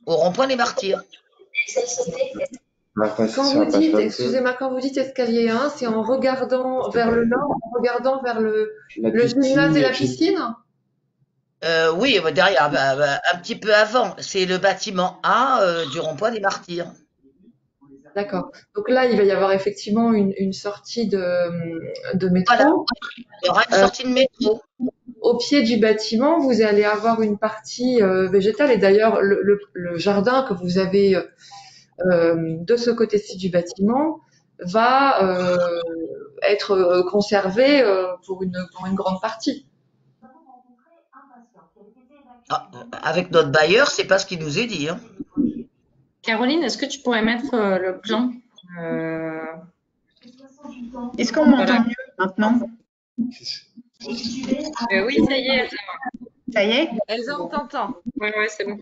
au Rond-Point des Martyrs. Quand vous dites, excusez-moi, quand vous dites escalier 1, c'est en regardant vers le nord, en regardant vers le gymnase et la piscine? Oui, derrière, un petit peu avant. C'est le bâtiment A du rond-point des Martyrs. D'accord. Donc là, il va y avoir effectivement une sortie de métro. Voilà, il y aura une sortie de métro. Au pied du bâtiment, vous allez avoir une partie végétale. Et d'ailleurs, le jardin que vous avez de ce côté-ci du bâtiment va être conservé pour une grande partie. Ah, avec notre bailleur, c'est pas ce qu'il nous est dit. Hein. Caroline, est-ce que tu pourrais mettre le plan Est-ce qu'on m'entend mieux maintenant? Oui, ça y est, Ça y est? Elsa, on t'entend. Oui, c'est bon.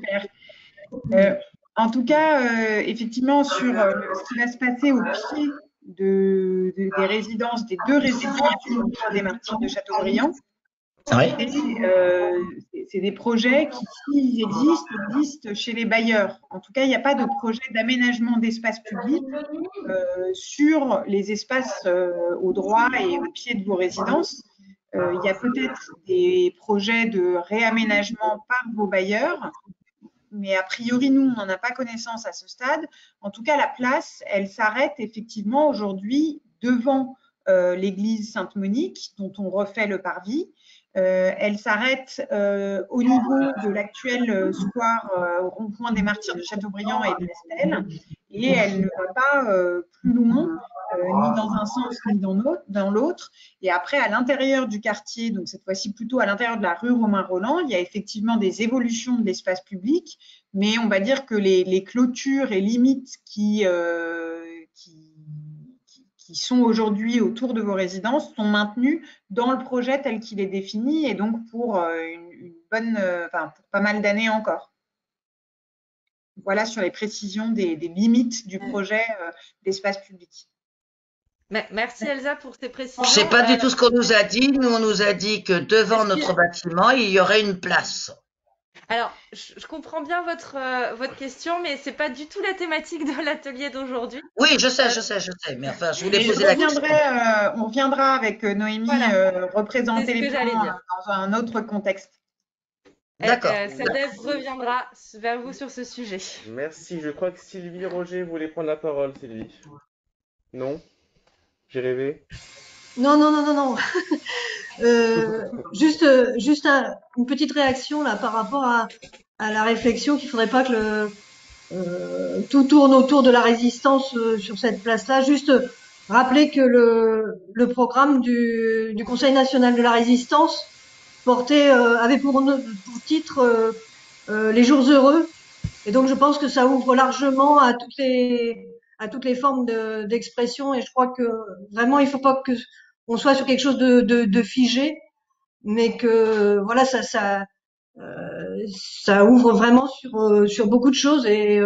En tout cas, effectivement, sur ce qui va se passer au pied des résidences, des 2 résidences du rond-point des Martyrs de Châteaubriand, c'est des projets qui, s'ils existent chez les bailleurs. En tout cas, il n'y a pas de projet d'aménagement d'espace public sur les espaces au droit et au pied de vos résidences. Il y a peut-être des projets de réaménagement par vos bailleurs, mais a priori, nous, on n'en a pas connaissance à ce stade. En tout cas, la place, elle s'arrête effectivement aujourd'hui devant l'église Sainte-Monique, dont on refait le parvis. Elle s'arrête au niveau de l'actuel square au rond-point des Martyrs de Châteaubriand et de l'Estelle, et elle ne va pas plus loin, ni dans un sens ni dans l'autre. Et après, à l'intérieur du quartier, donc cette fois-ci plutôt à l'intérieur de la rue Romain-Rolland, il y a effectivement des évolutions de l'espace public, mais on va dire que les clôtures et limites qui sont aujourd'hui autour de vos résidences sont maintenues dans le projet tel qu'il est défini, et donc pour pour pas mal d'années encore. Voilà sur les précisions des limites du projet d'espace public. Merci Elsa pour ces précisions. C'est pas du tout ce qu'on nous a dit. Nous, on nous a dit que devant notre bâtiment, il y aurait une place. Alors, je comprends bien votre question, mais c'est pas du tout la thématique de l'atelier d'aujourd'hui. Oui, je sais, mais enfin, je voulais poser la question. On reviendra avec Noémie représenter les plans dans un autre contexte. D'accord. Sadef reviendra vers vous sur ce sujet. Merci. Je crois que Sylvie Roger voulait prendre la parole, Sylvie. Non? J'ai rêvé? Non. Juste une petite réaction là par rapport à la réflexion qu'il faudrait pas que tout tourne autour de la résistance sur cette place-là. Juste rappeler que le programme du Conseil national de la résistance avait pour titre les jours heureux, et donc je pense que ça ouvre largement à toutes les formes d'expression, et je crois que vraiment il faut pas que on soit sur quelque chose de figé, mais que voilà, ça ouvre vraiment sur beaucoup de choses. Et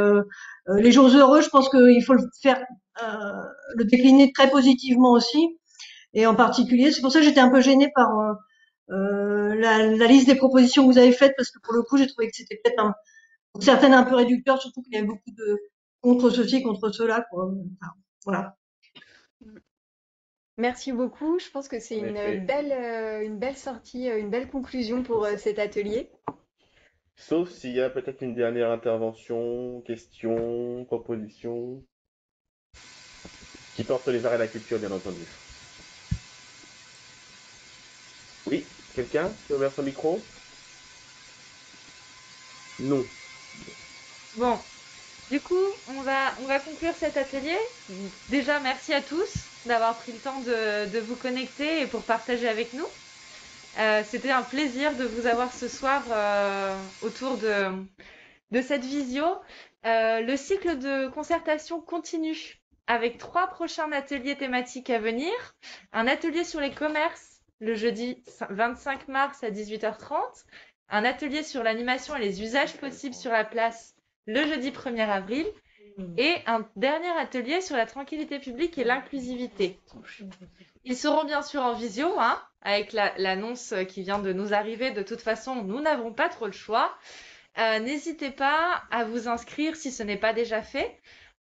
les jours heureux, je pense qu'il faut le décliner très positivement aussi, et en particulier, c'est pour ça que j'étais un peu gênée par la liste des propositions que vous avez faites, parce que pour le coup, j'ai trouvé que c'était peut-être pour certaines un peu réducteur, surtout qu'il y avait beaucoup de contre ceci, contre cela, quoi. Enfin, voilà. Merci beaucoup. Je pense que c'est une belle sortie, une belle conclusion pour cet atelier. Sauf s'il y a peut-être une dernière intervention, question, proposition, qui porte les arts et la culture, bien entendu. Oui, quelqu'un qui a ouvert son micro? Non. Bon, du coup, on va conclure cet atelier. Déjà, merci à tous d'avoir pris le temps de vous connecter et pour partager avec nous. C'était un plaisir de vous avoir ce soir autour de cette visio. Le cycle de concertation continue avec 3 prochains ateliers thématiques à venir. Un atelier sur les commerces le jeudi 25 mars à 18h30. Un atelier sur l'animation et les usages possibles sur la place le jeudi 1er avril. Et un dernier atelier sur la tranquillité publique et l'inclusivité. Ils seront bien sûr en visio, avec l'annonce qui vient de nous arriver. De toute façon, nous n'avons pas trop le choix. N'hésitez pas à vous inscrire si ce n'est pas déjà fait.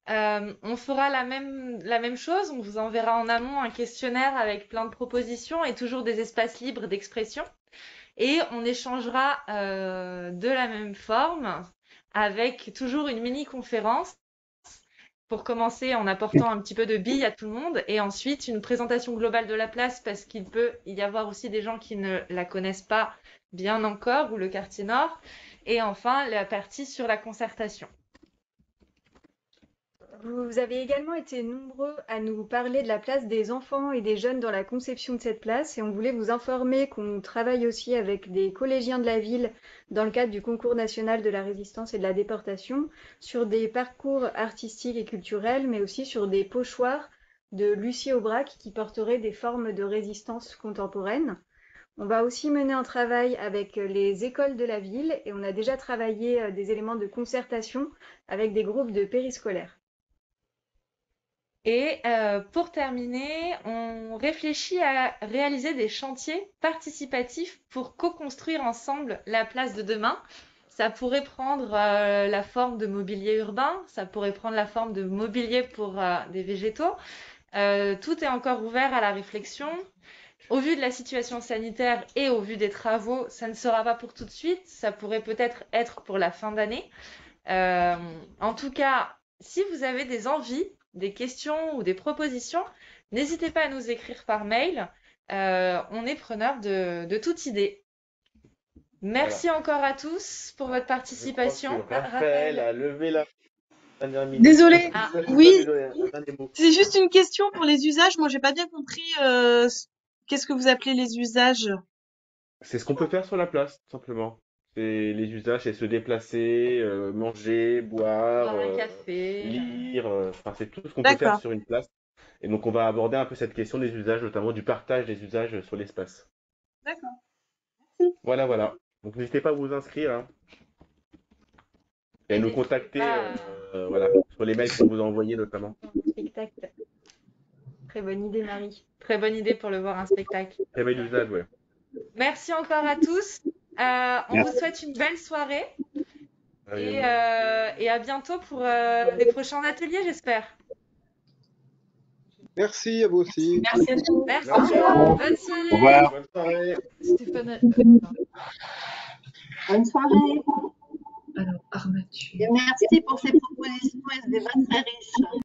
On fera la même chose, on vous enverra en amont un questionnaire avec plein de propositions et toujours des espaces libres d'expression. Et on échangera de la même forme avec toujours une mini-conférence pour commencer en apportant un petit peu de billes à tout le monde et ensuite une présentation globale de la place parce qu'il peut y avoir aussi des gens qui ne la connaissent pas bien encore ou le quartier nord. Et enfin, la partie sur la concertation. Vous avez également été nombreux à nous parler de la place des enfants et des jeunes dans la conception de cette place et on voulait vous informer qu'on travaille aussi avec des collégiens de la ville dans le cadre du concours national de la résistance et de la déportation sur des parcours artistiques et culturels mais aussi sur des pochoirs de Lucie Aubrac qui porteraient des formes de résistance contemporaine. On va aussi mener un travail avec les écoles de la ville et on a déjà travaillé des éléments de concertation avec des groupes de périscolaires. Et pour terminer, on réfléchit à réaliser des chantiers participatifs pour co-construire ensemble la place de demain. Ça pourrait prendre la forme de mobilier urbain, ça pourrait prendre la forme de mobilier pour des végétaux. Tout est encore ouvert à la réflexion. Au vu de la situation sanitaire et au vu des travaux, ça ne sera pas pour tout de suite, ça pourrait peut-être être pour la fin d'année. En tout cas, si vous avez des envies, des questions ou des propositions, n'hésitez pas à nous écrire par mail. On est preneur de toute idée. Merci encore à tous pour votre participation. Raphaël a levé la dernière minute. Désolée. Ah. Oui, c'est juste une question pour les usages. Moi, j'ai pas bien compris. Qu'est-ce que vous appelez les usages? C'est ce qu'on peut faire sur la place, tout simplement. C'est les usages, c'est se déplacer, manger, boire, Boire un café. lire, enfin c'est tout ce qu'on peut faire D'accord. sur une place. Et donc on va aborder un peu cette question des usages, notamment du partage des usages sur l'espace. D'accord. Voilà, voilà. Donc n'hésitez pas à vous inscrire, hein, et à nous contacter voilà, sur les mails qu'on vous a envoyés notamment. Spectacle. Très bonne idée, Marie. Très bonne idée pour le voir un spectacle. Très bel usage, ouais. Merci encore à tous. On vous souhaite une belle soirée et à bientôt pour les prochains ateliers, j'espère. Merci à vous aussi. Merci à tous. Merci. Merci. Bonne soirée. Au revoir. Bonne soirée. Stéphane. Bonne soirée. Alors, armature. Et merci pour ces propositions et ce débat très riche.